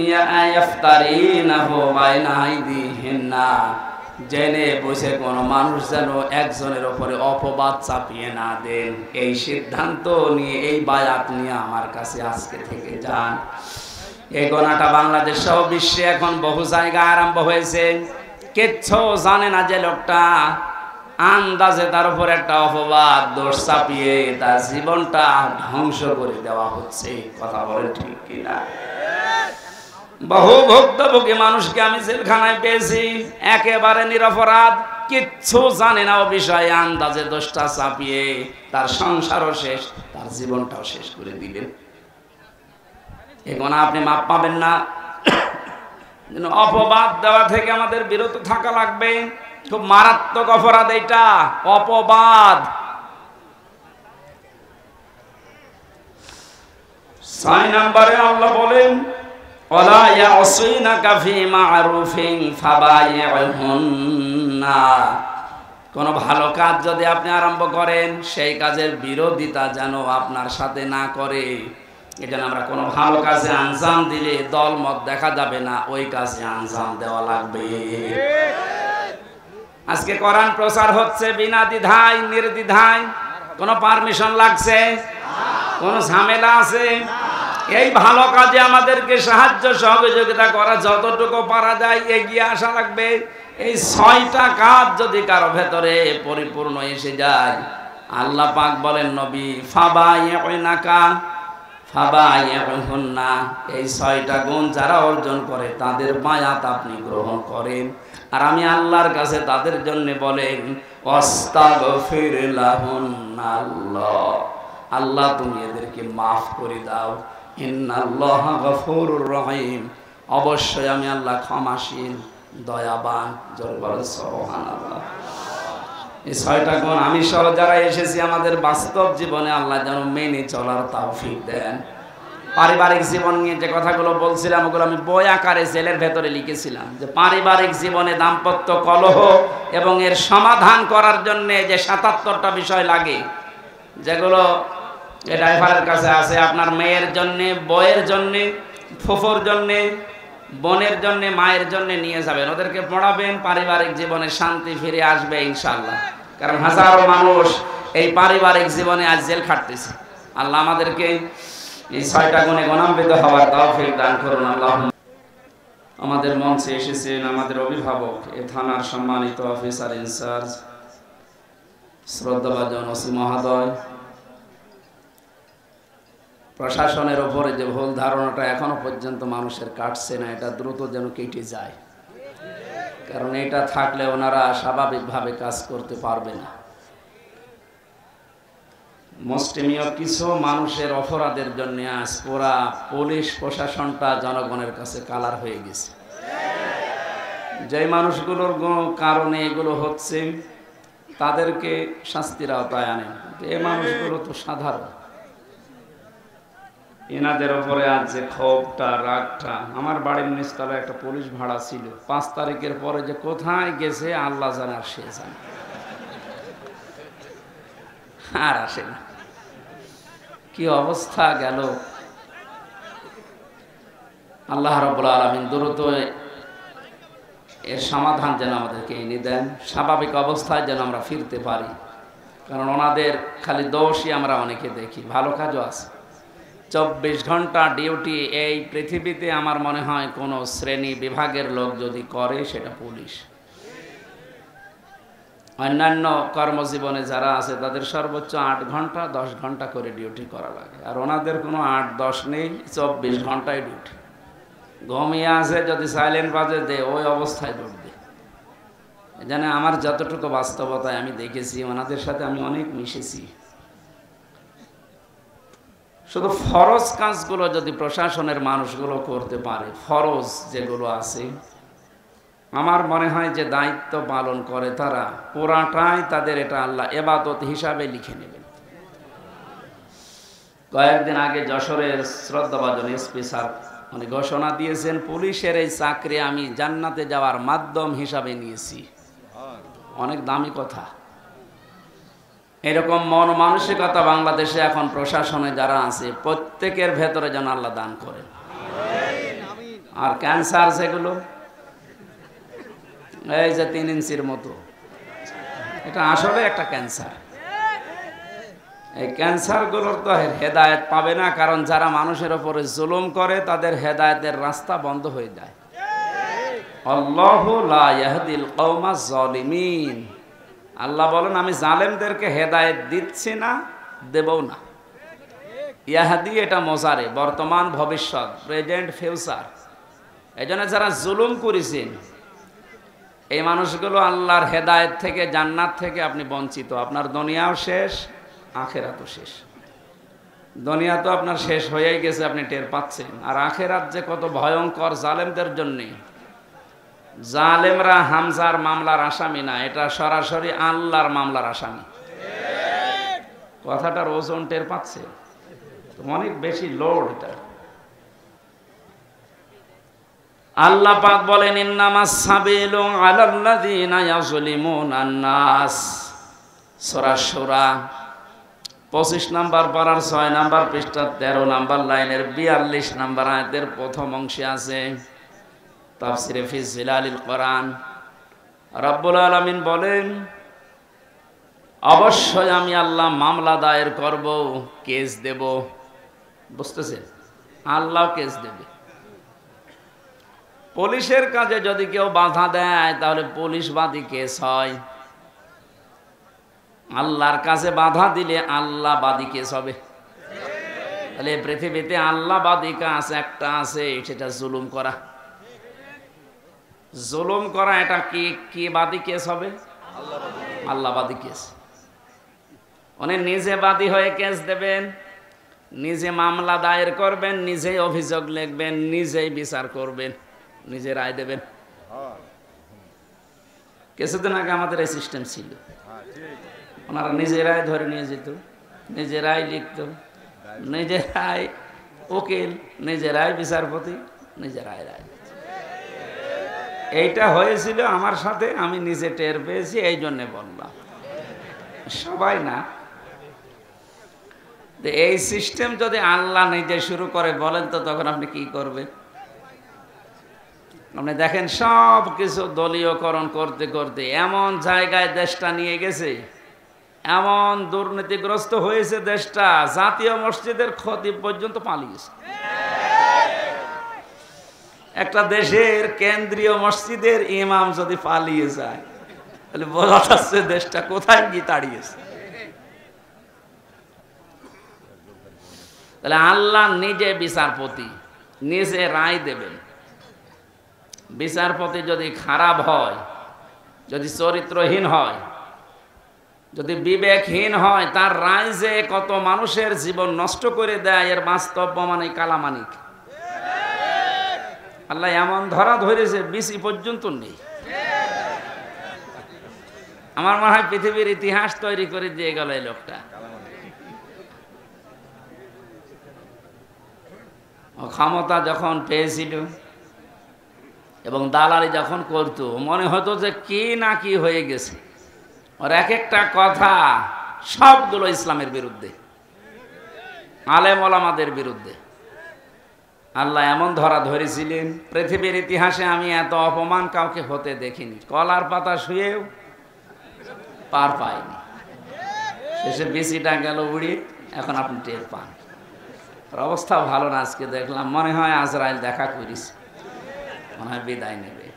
ইয়াফতারিনাহু বাইনা আইদিহিন্না, জেনে বসে কোনো মানুষ যেন একজনের উপরে অপবাদ চাপিয়ে না দেন। এই সিদ্ধান্ত নিয়ে, এই বায়াত নিয়ে আমার কাছে আজকে থেকে যান। এই গোনাটা বাংলাদেশ সহ বিশ্বে এখন বহু জায়গায় আরম্ভ হয়েছে। কিচ্ছু জানে না যে লোকটা আন্দাজে তার উপর একটা অপবাদ দোষ চাপিয়ে তার জীবনটা ধ্বংস করে দেওয়া হচ্ছে। কথা বলে ঠিক কিনা? বহু ভুক্তভোগী মানুষকে আমি জেলখানায় পেয়েছি, একেবারে নিরপরাধ, কিচ্ছু জানে না ও বিষয়ে, আন্দাজে দোষটা চাপিয়ে তার সংসারও শেষ, তার জীবনটাও শেষ করে দিলেন। এখন আপনি মাপ পাবেন না। অপবাদ দেওয়া থেকে আমাদের বিরত থাকা লাগবে। খুব মারাত্মক অপরাধ এটা, অপবাদ। 6 নম্বরে আল্লাহ বলেন ওয়ালা ইয়াসিনাকা ফি মা'রুফিন ফাবাইহুন্না। কোন ভালো কাজ যদি আপনি আরম্ভ করেন, সেই কাজের বিরোধিতা যেন আপনার সাথে না করে। এজন্য আমরা কোনো ভালো কাজে আঞ্জাম দিলে দলমত দেখা যাবে না, ওই কাজে আঞ্জাম দেওয়া লাগবে। আজকে কোরআন প্রচার হচ্ছে বিনা দ্বিধায় নির্দ্বিধায়, কোনো পারমিশন লাগছে, কোনো ঝামেলা আছে? এই ভালো কাজে আমাদেরকে সাহায্য সহযোগিতা করা, যতটুকু পারা যায় এগিয়ে আসা লাগবে। এই 6টা কাজ যদি কারো ভেতরে পরিপূর্ণ এসে যায়, আল্লাহ পাক বলেন নবী ফাবাইহুন্না, এই 6টা গুণ যারা অর্জন করে তাদের বায়াত আপনি গ্রহণ করেন। আর আমি আল্লাহর কাছে তাদের জন্য বলেন ওয়াস্তাগফির লাহুন্নাল্লাহ, আল্লাহ তুমি এদেরকে মাফ করে দাও। ইন্নাল্লাহা গফুরুর রহিম, অবশ্যই আমি আল্লাহ ক্ষমাশীল দয়াবান। জোরে বলেন সুবহানাল্লাহ। এই 6টা গুণ আমি সহ যারা এসেছি আমাদের বাস্তব জীবনে আল্লাহ যেন মেনে চলার তৌফিক দেন। পারিবারিক জীবন নিয়ে যে কথাগুলো বলছিলাম ওগুলো আমি বই আকারে জেলের ভেতরে লিখেছিলাম, যে পারিবারিক জীবনে দাম্পত্য কলহ এবং এর সমাধান করার জন্য যে 77টা বিষয় লাগে, যেগুলো ড্রাইভারের কাছে আছে, আপনার মেয়ের জন্যে, বউয়ের জন্যে, ফুফুর জন্যে, বোনের জন্য, মায়ের জন্য নিয়ে যাবেন, ওদেরকে পড়াবেন, পারিবারিক জীবনে শান্তি ফিরে আসবে ইনশাআল্লাহ। কারণ হাজারো মানুষ এই পারিবারিক জীবনে আজ জেল খাটতেছে। আল্লাহ আমাদেরকে এই 6টা গুণে গুণান্বিত হওয়ার তৌফিক দান করুন। আল্লাহ। আমাদের মঞ্চে এসেছেন আমাদের অভিভাবক, এ থানার সম্মানিত অফিসার ইনচার্জ শ্রদ্ধাভাজন ওসি মহোদয়। প্রশাসনের ওপরে যে ভুল ধারণাটা এখনো পর্যন্ত মানুষের কাটছে না, এটা দ্রুত যেন কেটে যায়, কারণ এটা থাকলে ওনারা স্বাভাবিকভাবে কাজ করতে পারবে না। মুসলিমীয় কিছু মানুষের অপরাধের জন্য আজ পুরা পুলিশ প্রশাসনটা জনগণের কাছে কালার হয়ে গেছে। যে মানুষগুলোর কারণে এগুলো হচ্ছে তাদেরকে শাস্তির আওতায় আনেন, এই মানুষগুলো তো সাধারণ। এনাদের ওপরে আজ যে ক্ষোভটা, রাগটা, আমার বাড়ির নিচতলায় একটা পুলিশ ভাড়া ছিল, 5 তারিখের পরে যে কোথায় গেছে আল্লাহ জানে, আর সে জানে, আর আসে না। কি অবস্থা গেল! আল্লাহ রাব্বুল আলামিন দ্রুত এর সমাধান যেন আমাদেরকে এনে দেন, স্বাভাবিক অবস্থায় যেন আমরা ফিরতে পারি। কারণ ওনাদের খালি দোষই আমরা অনেকে দেখি, ভালো কাজও আছে। 24 ঘন্টা ডিউটি এই পৃথিবীতে আমার মনে হয় কোনো শ্রেণী বিভাগের লোক যদি করে সেটা পুলিশ। অন্যান্য কর্মজীবনে যারা আছে তাদের সর্বোচ্চ 8 ঘন্টা 10 ঘন্টা করে ডিউটি করা লাগে, আর ওনাদের কোনো 8-10 নেই, 24 ঘন্টায় ডিউটি। ঘুমিয়ে আছে, যদি সাইলেন্ট বাজে দে ওই অবস্থায় দৌড়বে। জানে আমার যতটুকু বাস্তবতায় আমি দেখেছি, ওনাদের সাথে আমি অনেক মিশেছি। শুধু ফরজ কাজগুলো যদি প্রশাসনের মানুষগুলো করতে পারে, ফরজ যেগুলো আছে, আমার মনে হয় যে দায়িত্ব পালন করে তারা, পুরাটাই তাদের এটা আল্লাহ ইবাদত হিসাবে লিখে নেবেন। কয়েকদিন আগে যশোরের শ্রদ্ধাভাজন এসপি স্যার উনি ঘোষণা দিয়েছেন, পুলিশের এই চাকরি আমি জান্নাতে যাওয়ার মাধ্যম হিসাবে নিয়েছি। অনেক দামি কথা। এরকম মন মানসিকতা বাংলাদেশে এখন প্রশাসনে যারা আছে প্রত্যেকের ভেতরে যেন আল্লাহ দান করেন। আর ক্যান্সার যেগুলো, এই যে 3 ইঞ্চির মতো, এটা আসলে একটা ক্যান্সার। এই ক্যান্সারগুলোর তো হেদায়েত পাবে না, কারণ যারা মানুষের উপরে জুলুম করে তাদের হেদায়েতের রাস্তা বন্ধ হয়ে যায়। আল্লাহু লা ইয়াহদিল কওমাজ জালিমিন, আল্লাহ বলেন আমি জালেমদেরকে হেদায়েত দিচ্ছি না, দেবও না। ইয়াহাদি এটা মোজারে, বর্তমান ভবিষ্যৎ, প্রেজেন্ট ফিউচার। এই জন্য যারা জুলুম করেছেন এই মানুষগুলো আল্লাহর হেদায়েত থেকে, জান্নাত থেকে আপনি বঞ্চিত। আপনার দুনিয়াও শেষ, আখেরাতও শেষ। দুনিয়া তো আপনার শেষ হয়েই গেছে, আপনি টের পাচ্ছেন। আর আখেরাত যে কত ভয়ঙ্কর জালেমদের জন্য। জালেমরা হামজার মামলার আসামি না, এটা সরাসরি আল্লাহর মামলার আসামি। কথাটার ওজন টের পাচ্ছে, অনেক বেশি লোড এটা। আল্লাহ পাক বলেন ইন্নামাস সাবিলু আলাল্লাযিনা ইয়াজলিমুনান নাস। সূরা সূরা 25 নম্বর পারার 6 নম্বর পৃষ্ঠা 13 নম্বর লাইনের 42 নম্বর আয়াতের প্রথম অংশে আছে তাফসিরে ফি জিলালিল কোরআন। রব্বুল আলামিন বলেন অবশ্যই আমি আল্লাহ মামলা দায়ের করব, কেস দেব। বুঝতেছেন? আল্লাহ কেস দেবে। পুলিশের কাজে যদি কেউ বাধা দেয় তাহলে পুলিশবাদী কেস হয়। আল্লাহর কাছে বাধা দিলে আল্লাহ বাদী কেস হবে। তাহলে পৃথিবীতে আল্লাহ বাদী কাজ একটা আছে, সেটা জুলুম করা। জুলুম করা এটা কি বাদী কেস হবে? আল্লাহ বাদী কেস। উনি নিজে বাদী হয়ে কেস দেবেন, নিজে মামলা দায়ের করবেন, নিজেই অভিযোগ লিখবেন, নিজেই বিচার করবেন, নিজে রায় দেবেন। কিছুদিন আগে আমাদের এই সিস্টেম ছিল। ওনারা নিজেরাই ধরে নিয়ে যেত, নিজেরাই লিখত, নিজেরাই উকিল, নিজেরাই বিচারপতি, নিজেরাই রায়। এইটা হয়েছিল আমার সাথে, আমি নিজে টের পেয়েছি, এই জন্যে বললাম। সবাই না। এই সিস্টেম যদি আল্লাহ নিজে শুরু করে বলেন তো তখন আপনি কি করবেন? আপনি দেখেন সব কিছু দলীয়করণ করতে করতে এমন জায়গায় দেশটা নিয়ে গেছে, এমন দুর্নীতিগ্রস্ত হয়েছে দেশটা, জাতীয় মসজিদের খতিব পর্যন্ত পালিয়েছে। একটা দেশের কেন্দ্রীয় মসজিদের ইমাম যদি পালিয়ে যায় তাহলে বোঝা যাচ্ছে দেশটা কোথায় গিয়ে দাঁড়িয়েছে। তাহলে আল্লাহ নিজে বিচারপতি, নিজে রায় দেবেন। বিচারপতি যদি খারাপ হয়, যদি চরিত্রহীন হয়, যদি বিবেকহীন হয়, তার রায় যে কত মানুষের জীবন নষ্ট করে দেয় এর বাস্তব প্রমাণ এই কালামানিক। আল্লাহ এমন ধরা ধরেছে বিসি পর্যন্ত নেই। আমার মনে হয় পৃথিবীর ইতিহাস তৈরি করে দিয়ে গেল এই লোকটা। ক্ষমতা যখন পেয়েছিল এবং দালালি যখন করতো, মনে হতো যে কি না কি হয়ে গেছে। আর এক একটা কথা সবগুলো ইসলামের বিরুদ্ধে, আলেম ওলামাদের বিরুদ্ধে। আল্লাহ এমন ধরা ধরেছিলেন, পৃথিবীর ইতিহাসে আমি এত অপমান কাউকে হতে দেখিনি। কলার পাতা শুয়েও পার পাইনি। শেষে বিসিটা গেল উড়িয়ে, এখন আপনি টের পান। অবস্থা ভালো না। আজকে দেখলাম মনে হয় আজরাইল দেখা করিস, মনে হয় বিদায় নেবে।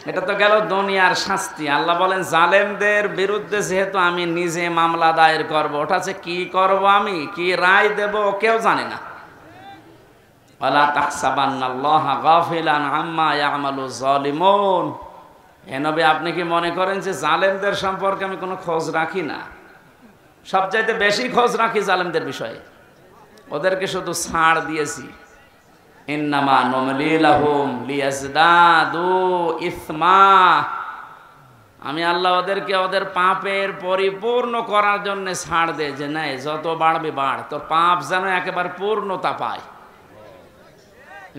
এটা তো গেল দুনিয়ার শাস্তি। আল্লাহ বলেন জালেমদের বিরুদ্ধে যেহেতু আমি নিজে মামলা দায়ের করব, ওটা যে কি করব, আমি কি রায় দেব কেউ জানে না। ওয়ালা তাহসাবান্নাল্লাহা গাফিলান আম্মা ইয়ামালু যালিমুন। হে নবী, আপনি কি মনে করেন যে জালেমদের সম্পর্কে আমি কোনো খোঁজ রাখি না? সবচাইতে বেশি খোঁজ রাখি জালেমদের বিষয়ে। ওদেরকে শুধু ছাড় দিয়েছি। ইন্নামা নুমলি লাহুম লিয়াজদাদু ইসমা। আমি আল্লাহ ওদেরকে ওদের পাপের পরিপূর্ণ করার জন্য ছাড় দেয়, যে নাই যত বাড়বে বাড়, তোর পাপ যেন একেবারে পূর্ণতা পায়।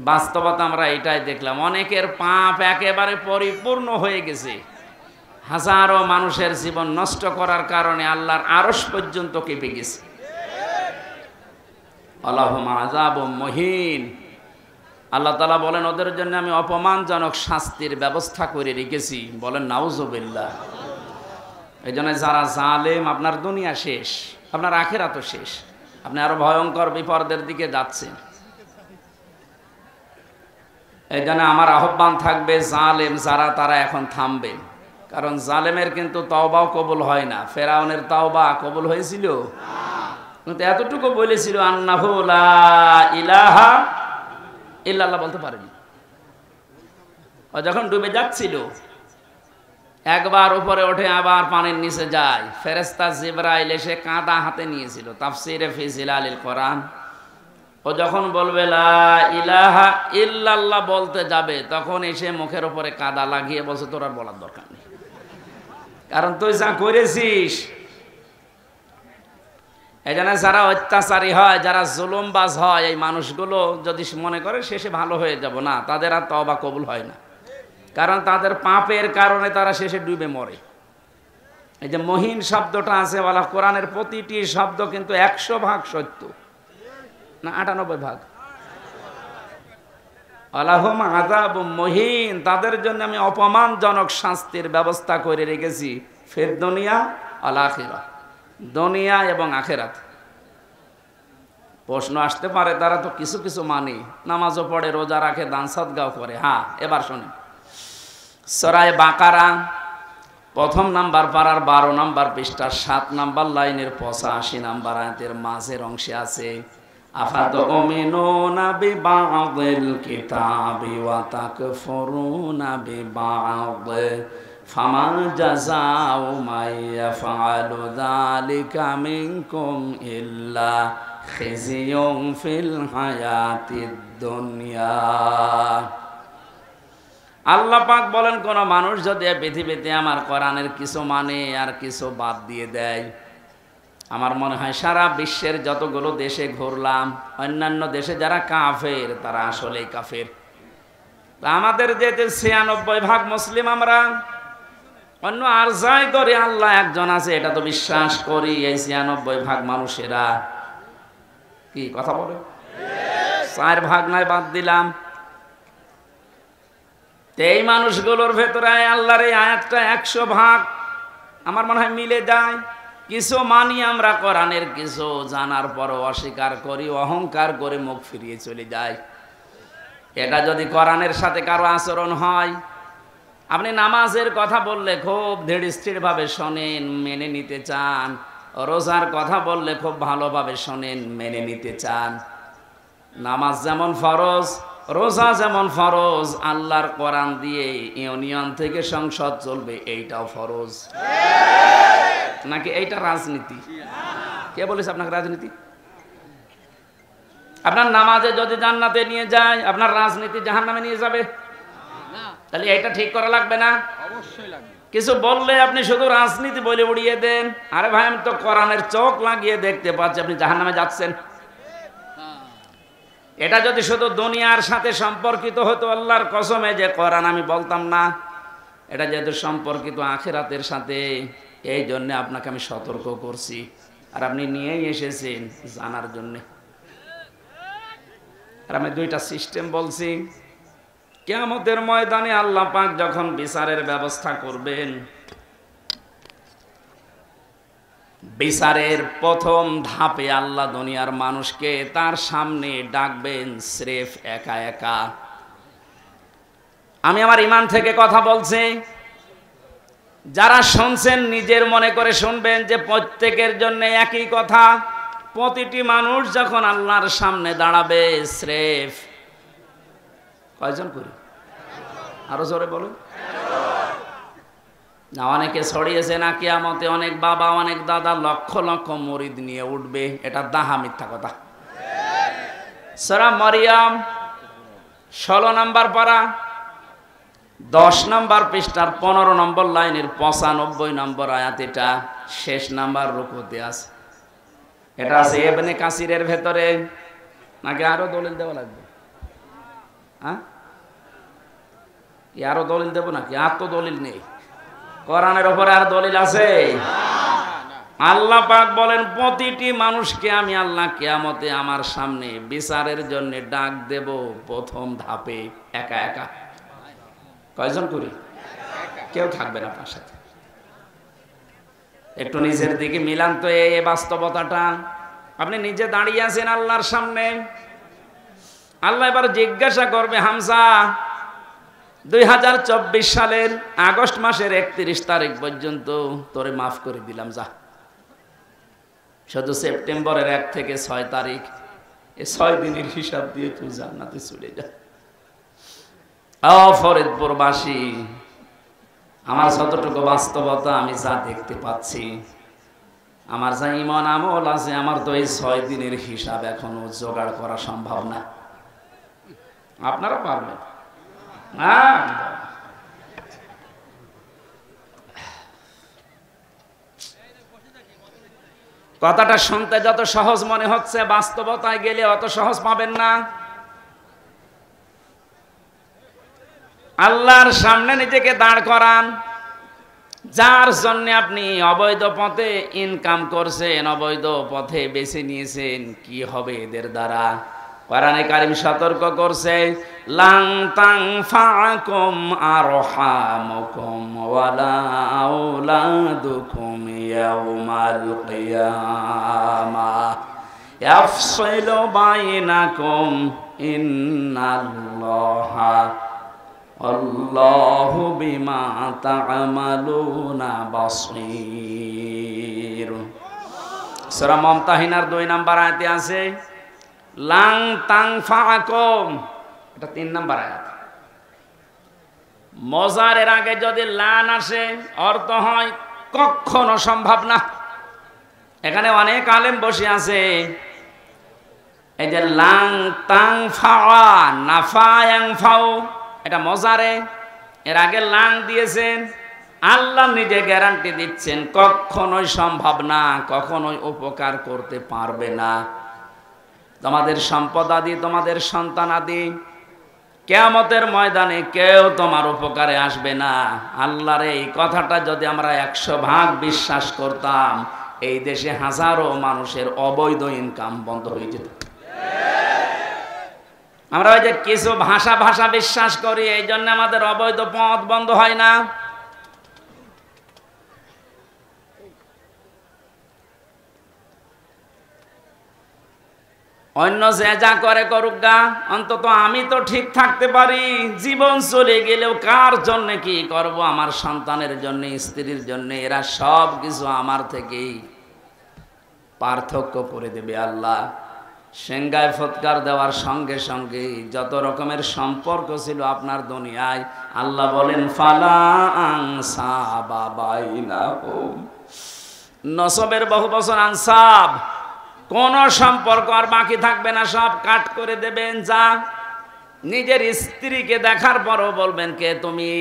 বাস্তবতা আমরা এটাই দেখলাম, অনেকের পাপ একেবারে পরিপূর্ণ হয়ে গেছে। হাজারো মানুষের জীবন নষ্ট করার কারণে আল্লাহর আরশ পর্যন্ত কেঁপে গেছে। আল্লাহুম্মা আযাবুম মুহিন। আল্লাহ তাআলা বলেন ওদের জন্য আমি অপমানজনক শাস্তির ব্যবস্থা করে রেখেছি। বলেন নাউজুবিল্লাহ। এই জন্য যারা জালেম, আপনার দুনিয়া শেষ, আপনার আখিরাতও শেষ। আপনি আরো ভয়ঙ্কর বিপদের দিকে যাচ্ছেন। এই জন্য আমার আহ্বান থাকবে, জালেম যারা তারা এখন থামবেন। কারণ জালেমের কিন্তু তওবাও কবুল হয় না। ফেরাউনের তওবা কবুল হয়েছিল, কিন্তু এতটুকু বলেছিল আন্নাহু লা ইলাহা ইল্লাল্লাহ বলতে পারেনি। ও যখন ডুবে যাচ্ছিল, একবার উপরে ওঠে আবার পানির নিচে যায়, ফেরেশতা জিবরাইল এসে কাঁদা হাতে নিয়েছিল। তাফসীরে ফি জিলালিল কোরআন, ও যখন বলবে লা ইলাহা ইল্লাল্লাহ বলতে যাবে, তখন এসে মুখের উপরে কাদা লাগিয়ে বলছে তোর আর বলার দরকার নেই, কারণ তুই যা করেছিস। এই জন্য যারা অত্যাচারী হয়, যারা জুলুমবাজ হয়, এই মানুষগুলো যদি মনে করে শেষে ভালো হয়ে যাব, না, তাদের আর তওবা কবুল হয় না, কারণ তাদের পাপের কারণে তারা শেষে ডুবে মরে। এই যে মহিন শব্দটা আছে বলা, কোরআনের প্রতিটি শব্দ কিন্তু 100% সত্য না 98%। আলাহুম আযাবুম মুহিন, তাদের জন্য আমি অপমানজনক শাস্তির ব্যবস্থা করে রেখেছি, ফিদ দুনিয়া ওয়াল আখিরাহ, দুনিয়া এবং আখিরাত। প্রশ্ন আসতে পারে তারা তো কিছু কিছু মানে, নামাজও পড়ে, রোজা রাখে, দান সদকাও করে। হ্যাঁ, এবার শুনি, সূরা বাকারা প্রথম নাম্বার পারার 12 নাম্বার পৃষ্ঠার 7 নাম্বার লাইনের 85 নাম্বার আয়াতের মাঝের অংশে আছে আফাতুমিনুনা বিবা'দিল কিতাবি ওয়া তাকফুরুনা বিবা'দ ফামা জাযাউ মান ইয়াফআলু যালিকা মিনকুম ইল্লা খিজিয়ুন ফিল হায়াতিদ দুনিয়া। আল্লাহ পাক বলেন, কোন মানুষ যদি পৃথিবীতে আমার কোরআনের কিছু মানে আর কিছু বাদ দিয়ে দেয়, আমার মনে হয় সারা বিশ্বের যতগুলো দেশে ঘুরলাম, অন্যান্য দেশে যারা কাফের তারা আসলেই কাফের। আমাদের যে 96% মুসলিম, আমরা অন্য আর যাই করি আল্লাহ একজন আছে এটা তো বিশ্বাস করি। এই 96% মানুষেরা কি কথা বলে? 4% নয় বাদ দিলাম। এই মানুষগুলোর ভেতরে আল্লাহর এই আয়াতটা 100% আমার মনে হয় মিলে যায়। কিছু মানি আমরা কোরআনের, কিছু জানার পরও অস্বীকার করি, অহংকার করে মুখ ফিরিয়ে চলে যায়। এটা যদি কোরআনের সাথে কারো আচরণ হয়, আপনি নামাজের কথা বললে খুব ধীরস্থিরভাবে শোনেন, মেনে নিতে চান, রোজার কথা বললে খুব ভালোভাবে শোনেন, মেনে নিতে চান। নামাজ যেমন ফরজ, রোজা যেমন ফরজ, আল্লাহর কোরআন দিয়ে ইউনিয়ন থেকে সংসদ চলবে, এইটাও ফরজ। নাকি এইটা রাজনীতি? কে বলেছে আপনাকে রাজনীতি? আপনার নামাজে যদি জান্নাতে নিয়ে যায়, আপনার রাজনীতি জাহান্নামে নিয়ে যাবে, তাহলে এইটা ঠিক করা লাগবে না? অবশ্যই লাগবে। কিছু বললে আপনি শুধু রাজনীতি বলে উড়িয়ে দেন। আরে ভাই, আমি তো কোরআনের চোখ লাগিয়ে দেখতে পাচ্ছি আপনি জাহান্নামে যাচ্ছেন। এটা যদি শুধু দুনিয়ার সাথে সম্পর্কিত হতো, আল্লাহর কসমে যে কোরআন আমি বলতাম না। এটা যেহেতু সম্পর্কিত আখিরাতের সাথে, এই জন্য আপনাকে আমি সতর্ক করছি, আর আপনি নিয়েই এসেছেন জানার জন্য। আর আমি 2টা সিস্টেম বলছি। কিয়ামতের ময়দানে আল্লাহ পাক যখন বিচারের ব্যবস্থা করবেন, বিচারের প্রথম ধাপে আল্লাহ দুনিয়ার মানুষকে তার সামনে ডাকবেন স্রেফ একা একা। আমি আমার ঈমান থেকে কথা বলছি, যারা শুনছেন নিজের মনে করে শুনবেন যে প্রত্যেকের জন্য একই কথা। প্রতিটি মানুষ যখন আল্লাহর সামনে দাঁড়াবে, স্রেফ কয়জন করে? আরো জোরে বলুন না। অনেকে ছড়িয়েছে না কিয়ামতে অনেক বাবা অনেক দাদা লক্ষ লক্ষ মুরিদ নিয়ে উঠবে, এটা দাহা মিথ্যা কথা। সূরা মারিয়াম 16 নাম্বার পারা 10 নাম্বার পৃষ্ঠার 15 নম্বর লাইনের 95 নম্বর আয়াত, এটা শেষ নাম্বার রুকুতে আছে। এটা আছে ইবনে কাসিরের ভেতরে, নাকি আরো দলিল দেওয়া লাগবে? হ্যাঁ, আরো দলিল দেবো নাকি? আর তো দলিল নেই কোরআনের উপরে। আর দলিল আছে? আল্লাহ পাক বলেন, প্রতিটি মানুষকে আমি আল্লাহ কিয়ামতে আমার সামনে বিচারের জন্য ডাক দেব প্রথম ধাপে একা একা। কয়জন করি? কেউ থাকবে না আপনার সাথে। একটু নিজের দিকে মিলান তো এই বাস্তবতাটা। আপনি নিজে দাঁড়িয়ে আছেন আল্লাহর সামনে, আল্লাহ এবার জিজ্ঞাসা করবে, হামজা 2024 সালের আগস্ট মাসের 31 তারিখ পর্যন্ত তোরে মাফ করে দিলাম, যা। শুধু সেপ্টেম্বরের 1 থেকে 6 তারিখ, এই 6 দিনের হিসাব দিয়ে তুই জান্নাতে চলে যা। ফরিদপুরবাসী, আমার যতটুকু বাস্তবতা আমি যা দেখতে পাচ্ছি, আমার যা ঈমান আমল আছে, আমার তো এই 6 দিনের হিসাব এখনো জোগাড় করা সম্ভব না। আপনারা পারবেন? কথাটা শুনতে যত সহজ মনে হচ্ছে, বাস্তবতায় গেলে অত সহজ পাবেন না। আল্লাহর সামনে নিজেকে দাঁড় করান, যার জন্য আপনি অবৈধ পথে ইনকাম করছেন, অবৈধ পথে বেছে নিয়েছেন, কি হবে এদের দ্বারা? কোরআনে কারীম সতর্ক করছে, লাং তানফাকুম আরহামুকুম ওয়ালা আওলাদুকুম ইয়াউমাল কিয়ামাহ ইয়াফসিলু বাইনাকুম ইন্নাল্লাহা আল্লাহু বিমা তা'মালুনা বাসীর। সূরা মুমতাহিনার 2 নম্বর আয়াতে আছে লাং তানফাকুম, এটা 3 নম্বর আয়াত। মজারের আগে যদি লান আসে অর্থ হয় কখনো সম্ভব না। এখানে অনেক আলেম বসে আছে, এই যে লাং তানফা নাফা ইয়ানফাউ, এটা মজারে, এর আগে লাং দিয়েছেন। আল্লাহ নিজে গ্যারান্টি দিচ্ছেন কখনোই সম্ভব না, কখনোই উপকার করতে পারবে না। তোমাদের সম্পদ আদি, তোমাদের সন্তান আদি, কিয়ামতের ময়দানে কেউ তোমার উপকারে আসবে না। আল্লাহর এই কথাটা যদি আমরা 100% বিশ্বাস করতাম, এই দেশে হাজারো মানুষের অবৈধ ইনকাম বন্ধ হয়ে যেত। আমরা ওই যে কিছু ভাষা বিশ্বাস করি, এই জন্য আমাদের অবৈধ পথ বন্ধ হয় না। অন্য যে যা করে করুক গা, অন্তত আমি তো ঠিক থাকতে পারি। জীবন চলে গেলেও কার জন্য কি করব? আমার সন্তানের জন্য, স্ত্রীর জন্য, এরা সব কিছু আমার থেকেই পার্থক্য করে দেবে আল্লাহ। সেঙ্গায় ফৎকার দেওয়ার সঙ্গে সঙ্গে যত রকমের সম্পর্ক ছিল আপনার দুনিয়ায়, আল্লাহ বলেন ফালা আনসাবা বাইনাহুম। নসবের বহু বছর আনসাব, কোন সম্পর্ক আর বাকি থাকবে না, সব কাট করে দেবেন। যা নিজের স্ত্রীকে দেখার পরও বলবেন কে তুমি?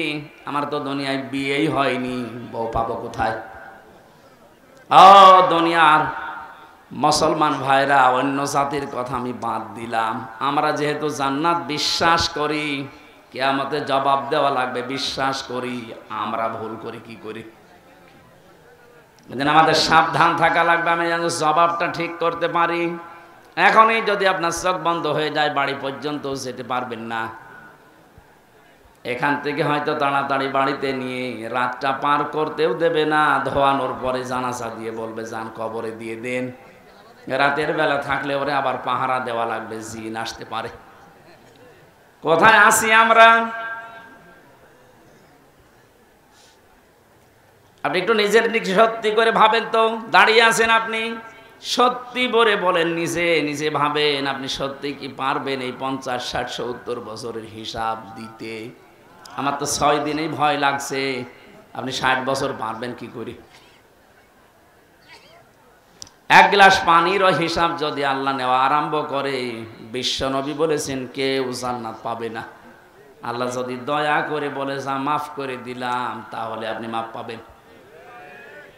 আমার তো দুনিয়ায় বিয়েই হয়নি, বউ পাবো কোথায়? দুনিয়ার মুসলমান ভাইরা, অন্য জাতির কথা আমি বাদ দিলাম। আমরা যেহেতু জান্নাত বিশ্বাস করি, কিয়ামতে জবাব দেওয়া লাগবে বিশ্বাস করি, আমরা ভুল করি কি করি? আমাদের সাবধান থাকা লাগবে, আমি যেন জবাবটা ঠিক করতে পারি। এখনই যদি আপনার চোখ বন্ধ হয়ে যায়, বাড়ি পর্যন্ত যেতে পারবেন না। এখান থেকে হয়তো তাড়াতাড়ি বাড়িতে নিয়ে রাতটা পার করতেও দেবে না। ধোয়ানোর পরে জানাজা দিয়ে বলবে যান কবরে দিয়ে দেন। রাতের বেলা থাকলে ওরে আবার পাহারা দেওয়া লাগবে, জিন আসতে পারে। কোথায় আসি আমরা? আপনি একটু নিজের দিকে সত্যি করে ভাবেন তো। দাঁড়িয়ে আছেন আপনি, সত্যি করে বলেন, নিজে ভাবেন, আপনি সত্যি কি পারবেন এই 50, 60, 70 বছরের হিসাব দিতে? আমার তো 6 দিনেই ভয় লাগছে, আপনি 60 বছর পারবেন কি করে? 1 গ্লাস পানিরও হিসাব যদি আল্লাহ নেওয়া আরম্ভ করে, বিশ্বনবী বলেছেন কেউ জান্নাত পাবে না। আল্লাহ যদি দয়া করে বলে যা মাফ করে দিলাম, তাহলে আপনি মাফ পাবেন।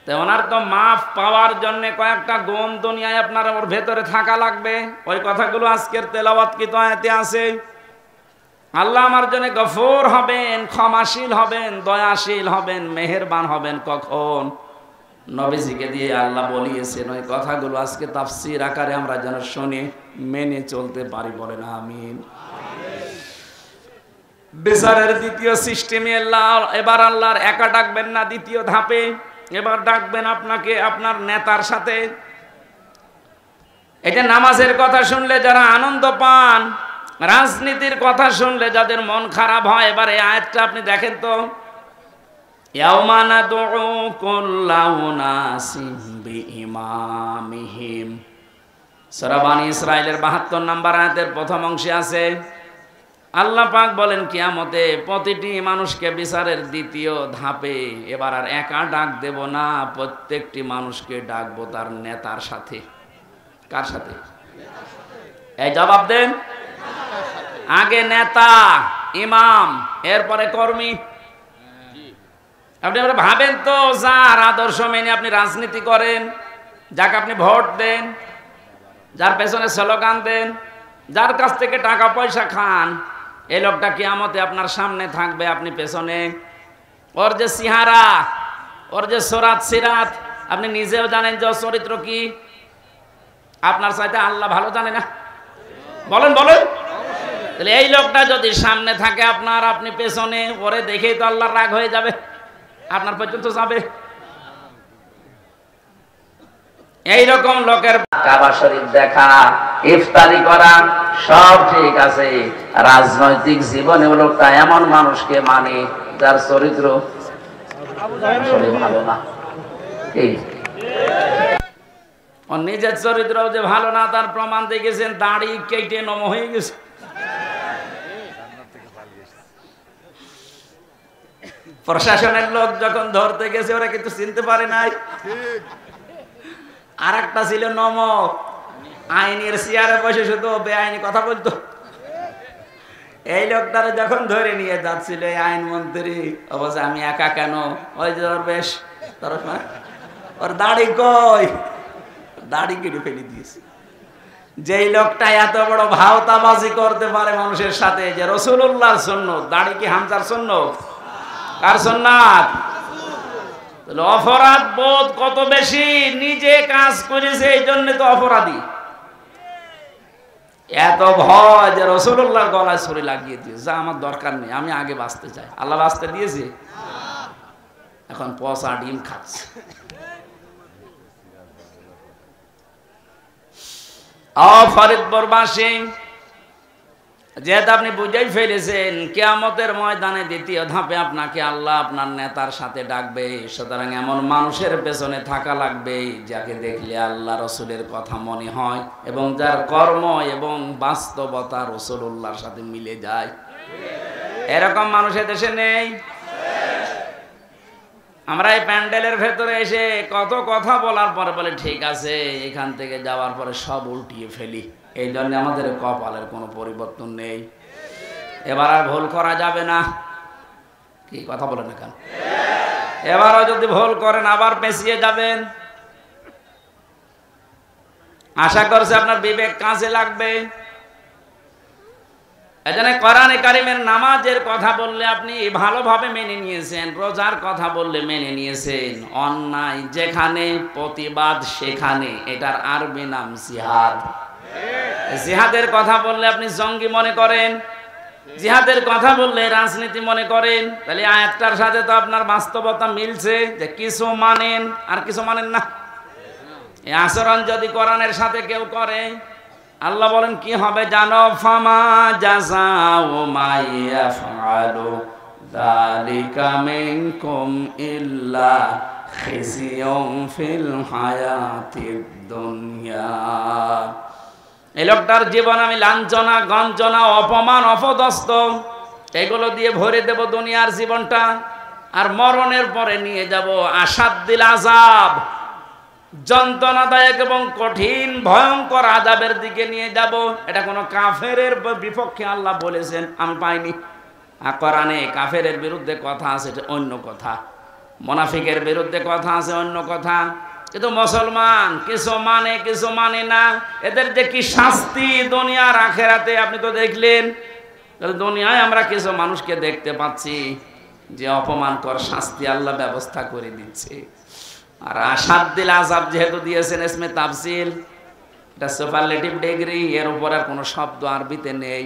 তো ওনার তো মাফ পাওয়ার জন্য কয়েকটা গুণ দুনিয়ায় আপনার ওর ভেতরে থাকা লাগবে। ওই কথাগুলো আজকের তেলাওয়াত কি তো আয়াতে আছে। আল্লাহ আমার জন্য গফুর হবেন, ক্ষমাশীল হবেন, দয়াশীল হবেন, মেহেরবান হবেন। কখন? নবীজিকে দিয়ে আল্লাহ বলিয়েছেন। ওই কথাগুলো আজকে তাফসীর আকারে আমরা যেন শুনে মেনে চলতে পারি, বলেন আমিন। বিচারের দ্বিতীয় সিস্টেমে এবার আল্লাহর একা ডাকবেন না, দ্বিতীয় ধাপে এবার ডাকবেন আপনাকে আপনার নেতার সাথে। এটা নামাজের কথা শুনলে যারা আনন্দ পান, রাজনীতির কথা শুনলে যাদের মন খারাপ হয়, এবার এই আয়াতটা আপনি দেখেন তো, ইয়াউমা নাদউ কুল্লা উনাসিম বিইমামিহিম। সূরা বনী ইসরাঈলের ৭২ নম্বর আয়াতের প্রথম অংশে আছে, আল্লাহ পাক বলেন কিয়ামতে প্রতিটি মানুষকে বিচারের দ্বিতীয় ধাপে এবার আর একা ডাক দেব না, প্রত্যেকটি মানুষকে ডাকবো তার নেতার সাথে। কার সাথে? এই জবাব দেন। আগে নেতা, ইমাম, এরপরে কর্মী। আপনি ভাবেন তো, যার আদর্শ মেনে আপনি রাজনীতি করেন, যাকে আপনি ভোট দেন, যার পেছনে স্লোগান দেন, যার কাছ থেকে টাকা পয়সা খান, এই লোকটা কিয়ামতে আপনার সামনে থাকবে, আপনি পেছনে। ওর যে সিহারা, ওর যে সোরাত সিরাত, আপনি নিজেও জানেন যে ওর চরিত্র কি। আপনার চাইতে আল্লাহ ভালো জানে না? বলেন বলেন। তাহলে এই লোকটা যদি সামনে থাকে আপনার, আপনি পেছনে, ওরে দেখেই তো আল্লাহর রাগ হয়ে যাবে, আপনার পর্যন্ত যাবে। এইরকম লোকের কাবা শরীফ দেখা, ইফতারি করা সব ঠিক আছে, রাজনৈতিক জীবনে লোকটা এমন মানুষকে মানে যার চরিত্র ভালো না। ওর নিজের চরিত্র যে ভালো না তার প্রমাণ দেখেছেন, দাড়ি কেটে নম হয়ে গেছে। প্রশাসনের লোক যখন ধরতে গেছে ওরা কিন্তু চিনতে পারে নাই। আর একটা ছিল নম, আইনের চেয়ারে বসে শুধু বেআইনি কথা বলতো। এই লোকটারে যখন ধরে নিয়ে যাচ্ছিল এই আইনমন্ত্রী, অবশ্য আমি একা কেন, ওই যে ওর বেশ ওর দাড়ি কই, দাড়ি কেটে ফেলে দিয়েছে। যেই লোকটা এত বড় ভাওতাবাজি করতে পারে মানুষের সাথে, যে রাসূলুল্লাহর সুন্নাত, দাড়ি কি হামজার সুন্নাত? কার সুন্নাত? অপরাধ বোধ কত বেশি, নিজে কাজ করেছে এই জন্য তো অপরাধী। এত ভয় যে রাসূলুল্লাহর গলায় ছুরি লাগিয়ে দিয়েছে, যা আমার দরকার নেই, আমি আগে বাঁচতে চাই। আল্লাহ বাঁচতে দিয়েছে, এখন পচা ডিম খাচ্ছে। ফরিদপুরবাসী, যেহেতু আপনি বুঝেই ফেলেছেন কিয়ামতের ময়দানে দ্বিতীয় ধাপে আপনাকে আল্লাহ আপনার নেতার সাথে ডাকবে, সুতরাং এমন মানুষের পেছনে থাকা লাগবে যাকে দেখলে আল্লাহ রসুলের কথা মনে হয় এবং যার কর্ম এবং বাস্তবতা রাসূলুল্লাহর সাথে মিলে যায়। এরকম মানুষ দেশে নেই। আমরা এই প্যান্ডেলের ভেতরে এসে কত কথা বলার পরে বলে ঠিক আছে, এখান থেকে যাওয়ার পরে সব উল্টিয়ে ফেলি। এই জন্য আমাদের কপালের কোনো পরিবর্তন নেই। এবার আর ভুল করা যাবে না। কি কথা বলেন না কেন? এবারও যদি ভুল করেন আবার পেছিয়ে যাবেন। আশা করছি আপনার বিবেক কাজে লাগবে। এজন্য কোরআনে কারিমের নামাজের কথা বললে আপনি ভালোভাবে মেনে নিয়েছেন, রোজার কথা বললে মেনে নিয়েছেন, অন্যায় যেখানে প্রতিবাদ সেখানে, এটার আরবি নাম জিহাদ। জিহাদের কথা বললে আপনি জঙ্গি মনে করেন, জিহাদের কথা বললে রাজনীতি মনে করেন। তাহলে আয়াতটার সাথে তো আপনার বাস্তবতা মিলছে, যে কিছু মানেন আর কিছু মানেন না। এই আচরণ যদি কোরআনের সাথে কেউ করে, আল্লাহ বলেন কি হবে জানো? ফামা জাযাউ মা ইয়াফআলু যালিকা মিনকুম ইল্লা খিজিয়ুন ফিল হায়াতিদ দুনিয়া। এই লোকটার জীবন আমি লাঞ্ছনা, গঞ্জনা, অপমান, অপদস্থ এগুলো দিয়ে ভরে দেব দুনিয়ার জীবনটা, আর মরণের পরে নিয়ে যাব আসাদ্দিল আযাব, যন্ত্রণাদায়ক এবং কঠিন ভয়ঙ্কর আযাবের দিকে নিয়ে যাব। এটা কোনো কাফেরের বিপক্ষে আল্লাহ বলেছেন, আমি পাইনি। কোরআনে কাফেরের বিরুদ্ধে কথা আছে, এটা অন্য কথা। মুনাফিকের বিরুদ্ধে কথা আছে, অন্য কথা। কিন্তু মুসলমান কিছু মানে কিছু মানে না, এদের যে কি শাস্তি দুনিয়ার আখেরাতে আপনি তো দেখলেন। দুনিয়ায় আমরা কিছু মানুষকে দেখতে পাচ্ছি যে অপমানকর শাস্তি আল্লাহ ব্যবস্থা করে দিচ্ছে। আর আসাদ্দিল আযাব যেহেতু দিয়েছেন ইসমে তাফসীল, এটা সুপারলেটিভ ডিগ্রি, এর উপর আর কোনো শব্দ আরবিতে নেই।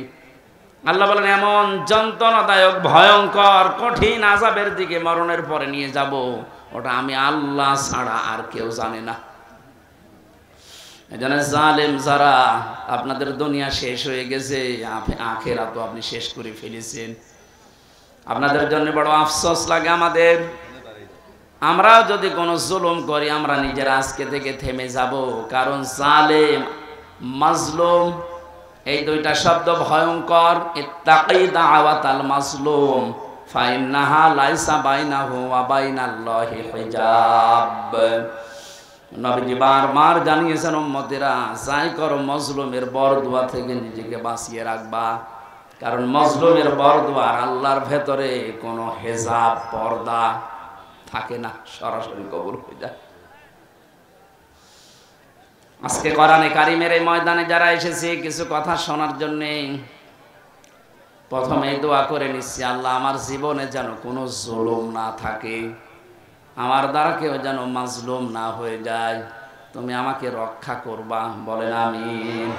আল্লাহ বলেন এমন যন্ত্রণাদায়ক ভয়ঙ্কর কঠিন আযাবের দিকে মরণের পরে নিয়ে যাব, ওটা আমি আল্লাহ ছাড়া আর কেউ জানে না। এজন্য জালেম যারা, আপনাদের দুনিয়া শেষ হয়ে গেছে, আখেরাত তো আপনি শেষ করে ফেলেছেন। আপনাদের জন্য বড় আফসোস লাগে আমাদের। আমরা যদি কোনো জুলুম করি, আমরা নিজেরা আজকে থেকে থেমে যাব। কারণ জালেম, মাজলুম, এই দুইটা শব্দ ভয়ঙ্কর। ইত্তাকি দাওয়াতাল মাজলুম ফাইন্নাহা লাইসা বাইনাহু ওয়া বাইনাল্লাহি হিজাব। নবীজি বারবার জানিয়েছেন উম্মতেরা, যাই করো মজলুমের বরদুয়া থেকে নিজেকে বাঁচিয়ে রাখবা। কারণ মজলুমের বরদুয়া আল্লাহর ভেতরে কোনো হেজাব, পর্দা থাকে না, সরাসরি কবুল হয়ে যায়। আজকে কোরআনে কারিমের এই ময়দানে যারা এসেছে কিছু কথা শোনার জন্য, প্রথমেই দোয়া করে নিচ্ছি, আল্লাহ আমার জীবনে যেন কোনো জুলুম না থাকে, আমার দ্বারা কেউ যেন মাজলুম না হয়ে যায়, তুমি আমাকে রক্ষা করবা, বলেন আমিন।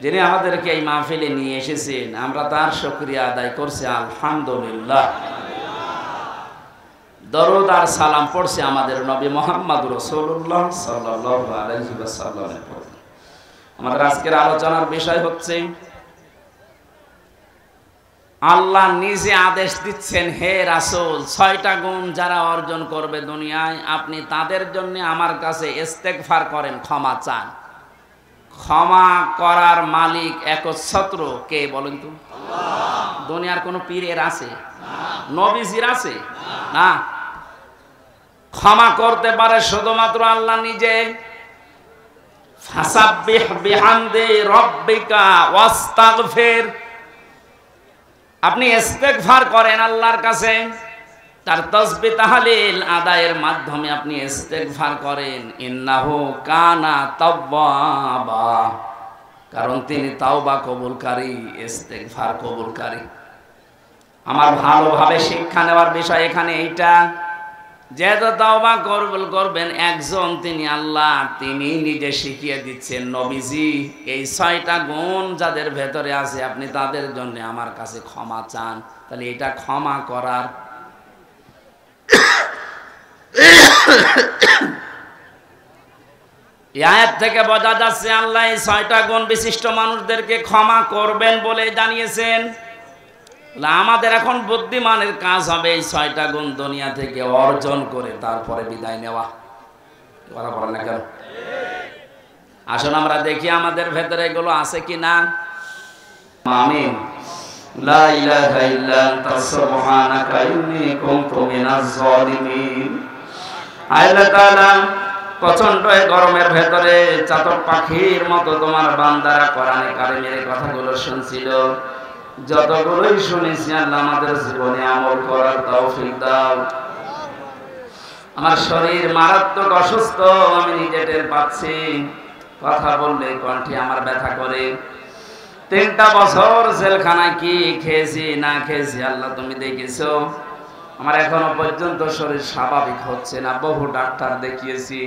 যিনি আমাদেরকে এই মাহফিলে নিয়ে এসেছেন, আমরা তার শুকরিয়া আদায় করছি, আলহামদুলিল্লাহ। দরুদ আর সালাম পড়ছে আমাদের নবী মুহাম্মদ রাসূলুল্লাহ সাল্লাল্লাহু আলাইহি ওয়াসাল্লামের প্রতি। আমাদের আজকের আলোচনার বিষয় হচ্ছে, আল্লাহ নিজে আদেশ দিচ্ছেন, হে রাসূল, 6টা গুণ যারা অর্জন করবে দুনিয়ায়, আপনি তাদের জন্য আমার কাছে ইস্তেগফার করেন, ক্ষমা চান। ক্ষমা করার মালিক একচ্ছত্র কে বলেন তো? আল্লাহ। দুনিয়ার কোন পীরের আছে? নবীজির আছে? না। ক্ষমা করতে পারে শুধুমাত্র আল্লাহ নিজে। ফাসাব্বিহ বিহামদি রাব্বিকা ওয়াস্তাগফির, আপনি ইস্তেগফার করেন আল্লাহর কাছে, তার তাসবিহ তাহলিল আদায়ের মাধ্যমে আপনি ইস্তেগফার করেন। ইন্নাহু কানা তাওয়াবা, কারণ তিনি তাওবা কবুলকারী, ইস্তেগফার কবুলকারী। আমার ভালোভাবে শিক্ষা নেওয়ার বিষয় এখানে এইটা, যেহেতু তাওবা কবুল করবেন একজন, তিনি আল্লাহ, তিনি নিজে শিখিয়ে দিচ্ছেন, নবীজি এই 6টা গুণ যাদের ভেতরে আছে আপনি তাদের জন্য আমার কাছে ক্ষমা চান। তাহলে এটা ক্ষমা করার আয়াত থেকে বোঝা যাচ্ছে আল্লাহ এই 6টা গুণ বিশিষ্ট মানুষদেরকে ক্ষমা করবেন বলে জানিয়েছেন। আমাদের এখন বুদ্ধিমানের কাজ হবে এই 6টা গুণ দুনিয়া থেকে অর্জন করে তারপরে বিদায় নেওয়া। কথা বলেন না কেন? আসুন আমরা দেখি আমাদের ভেতরে এগুলো আছে কিনা। আমিন। লা ইলাহা ইল্লা আনতা সুবহানাকা ইন্নী কুনতু মিনাজ জালিমিন। আল্লাহ তাআলা প্রচন্ড গরমের ভেতরে চাতক পাখির মতো তোমার বান্দারা কোরআনে কারিমের কথাগুলো শুনছিল। যতগুলোই শুনেছি আল্লাহ আমাদের জীবনে আমল করার তৌফিক দাও। আমার শরীর মারাত্মক অসুস্থ, আমি নিজে টের পাচ্ছি, কথা বললে কণ্ঠে আমার ব্যথা করে। 3টা বছর জেলখানায় কি খেয়েছি না খেয়েছি আল্লাহ তুমি দেখেছো। আমার এখনো পর্যন্ত শরীর স্বাভাবিক হচ্ছে না, বহু ডাক্তার দেখিয়েছি।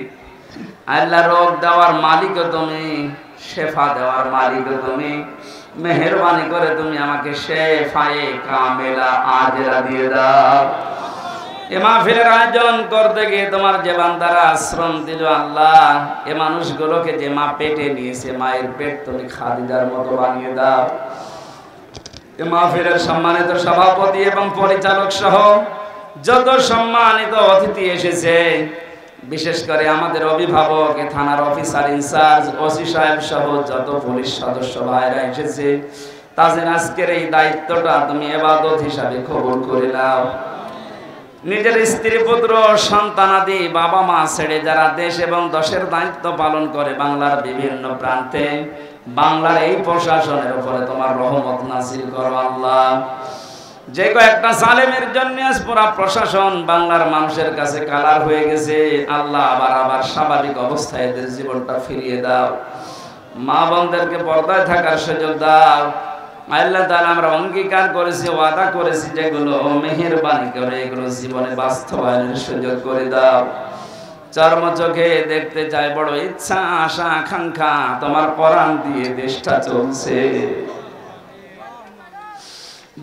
আল্লাহ রোগ দেওয়ার মালিকও তুমি, শেফা দেওয়ার মালিকও তুমি, মেহেরবানি করে তুমি আমাকে শেফায়ে কামেলা আজরা দিয়ে দাও। এ মাহফিলের আয়োজন করতে গিয়ে তোমার যে বান্দারা আশ্রম দিল আল্লাহ, এ মানুষগুলোকে যে মা পেটে নিয়েছে, মায়ের পেট তুমি খাদিজার মতো বানিয়ে দাও। এ মাহফিলের সম্মানিত সভাপতি এবং পরিচালক সহ যত সম্মানিত অতিথি এসেছে, বিশেষ করে আমাদের অভিভাবক, থানার অফিসার ইনচার্জ, ওসি সাহেব সহ যত পুলিশ সদস্য ভাইরা এসেছে, তাদের আজকের এই দায়িত্বটা তুমি ইবাদত হিসাবে কবুল করে নাও। নিজের স্ত্রী পুত্র সন্তানাদি বাবা মা ছেড়ে যারা দেশ এবং দেশের দায়িত্ব পালন করে বাংলার বিভিন্ন প্রান্তে, বাংলার এই প্রশাসনের উপরে তোমার রহমত নাযিল করো আল্লাহ। যে কয়েকটা জালেমের জন্য আজ পুরা প্রশাসন বাংলার মানুষের কাছে কালার হয়ে গেছে, আল্লাহ আবার স্বাভাবিক অবস্থায় এদের জীবনটা ফিরিয়ে দাও। মা বোনদেরকে পর্দায় থাকার সুযোগ দাও। আল্লাহ তাআলা আমরা অঙ্গীকার করেছি, ওয়াদা করেছি, যেগুলো মেহেরবানি করে এগুলো জীবনে বাস্তবায়নের সুযোগ করে দাও। চর্ম চোখে দেখতে চাই, বড় ইচ্ছা আশা আকাঙ্ক্ষা, তোমার কোরআন দিয়ে দেশটা চলছে।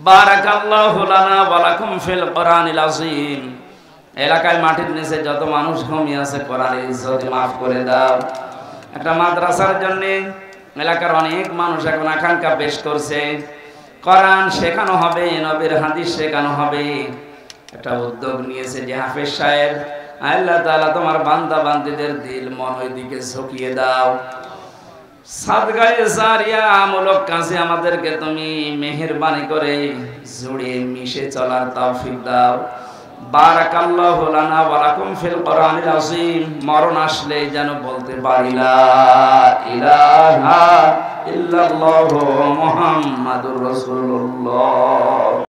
বারাকাল্লাহু লানা ওয়া লাকুম ফিল কোরআনিল আযীম। এলাকায় মাটির নিচে যত মানুষ ঘুমিয়ে আছে, কোরআনের ইজ্জতে মাফ করে দাও। একটা মাদ্রাসার জন্য এলাকার অনেক মানুষ এখন আকাঙ্ক্ষা পেশ করছে, কোরআন শেখানো হবে, নবীর হাদিস শেখানো হবে। একটা উদ্যোগ নিয়েছে যে হাফেজ সাহেব, আল্লাহ তাআলা তোমার বান্দা বান্দীদের দিল মন ওই দিকে ঝুঁকিয়ে দাও। সাদগায়ে জারিয়া আমূলক কাজে আমাদেরকে তুমি মেহেরবানি করে জুড়ে মিশে চলার তৌফিক দাও। বারাকাল্লাহু লানা ওয়া লাকুম ফিল কোরআনিল আযীম। মরণ আসলে যেন বলতে পারি লা ইলাহা ইল্লাল্লাহু মুহাম্মাদুর রাসূলুল্লাহ।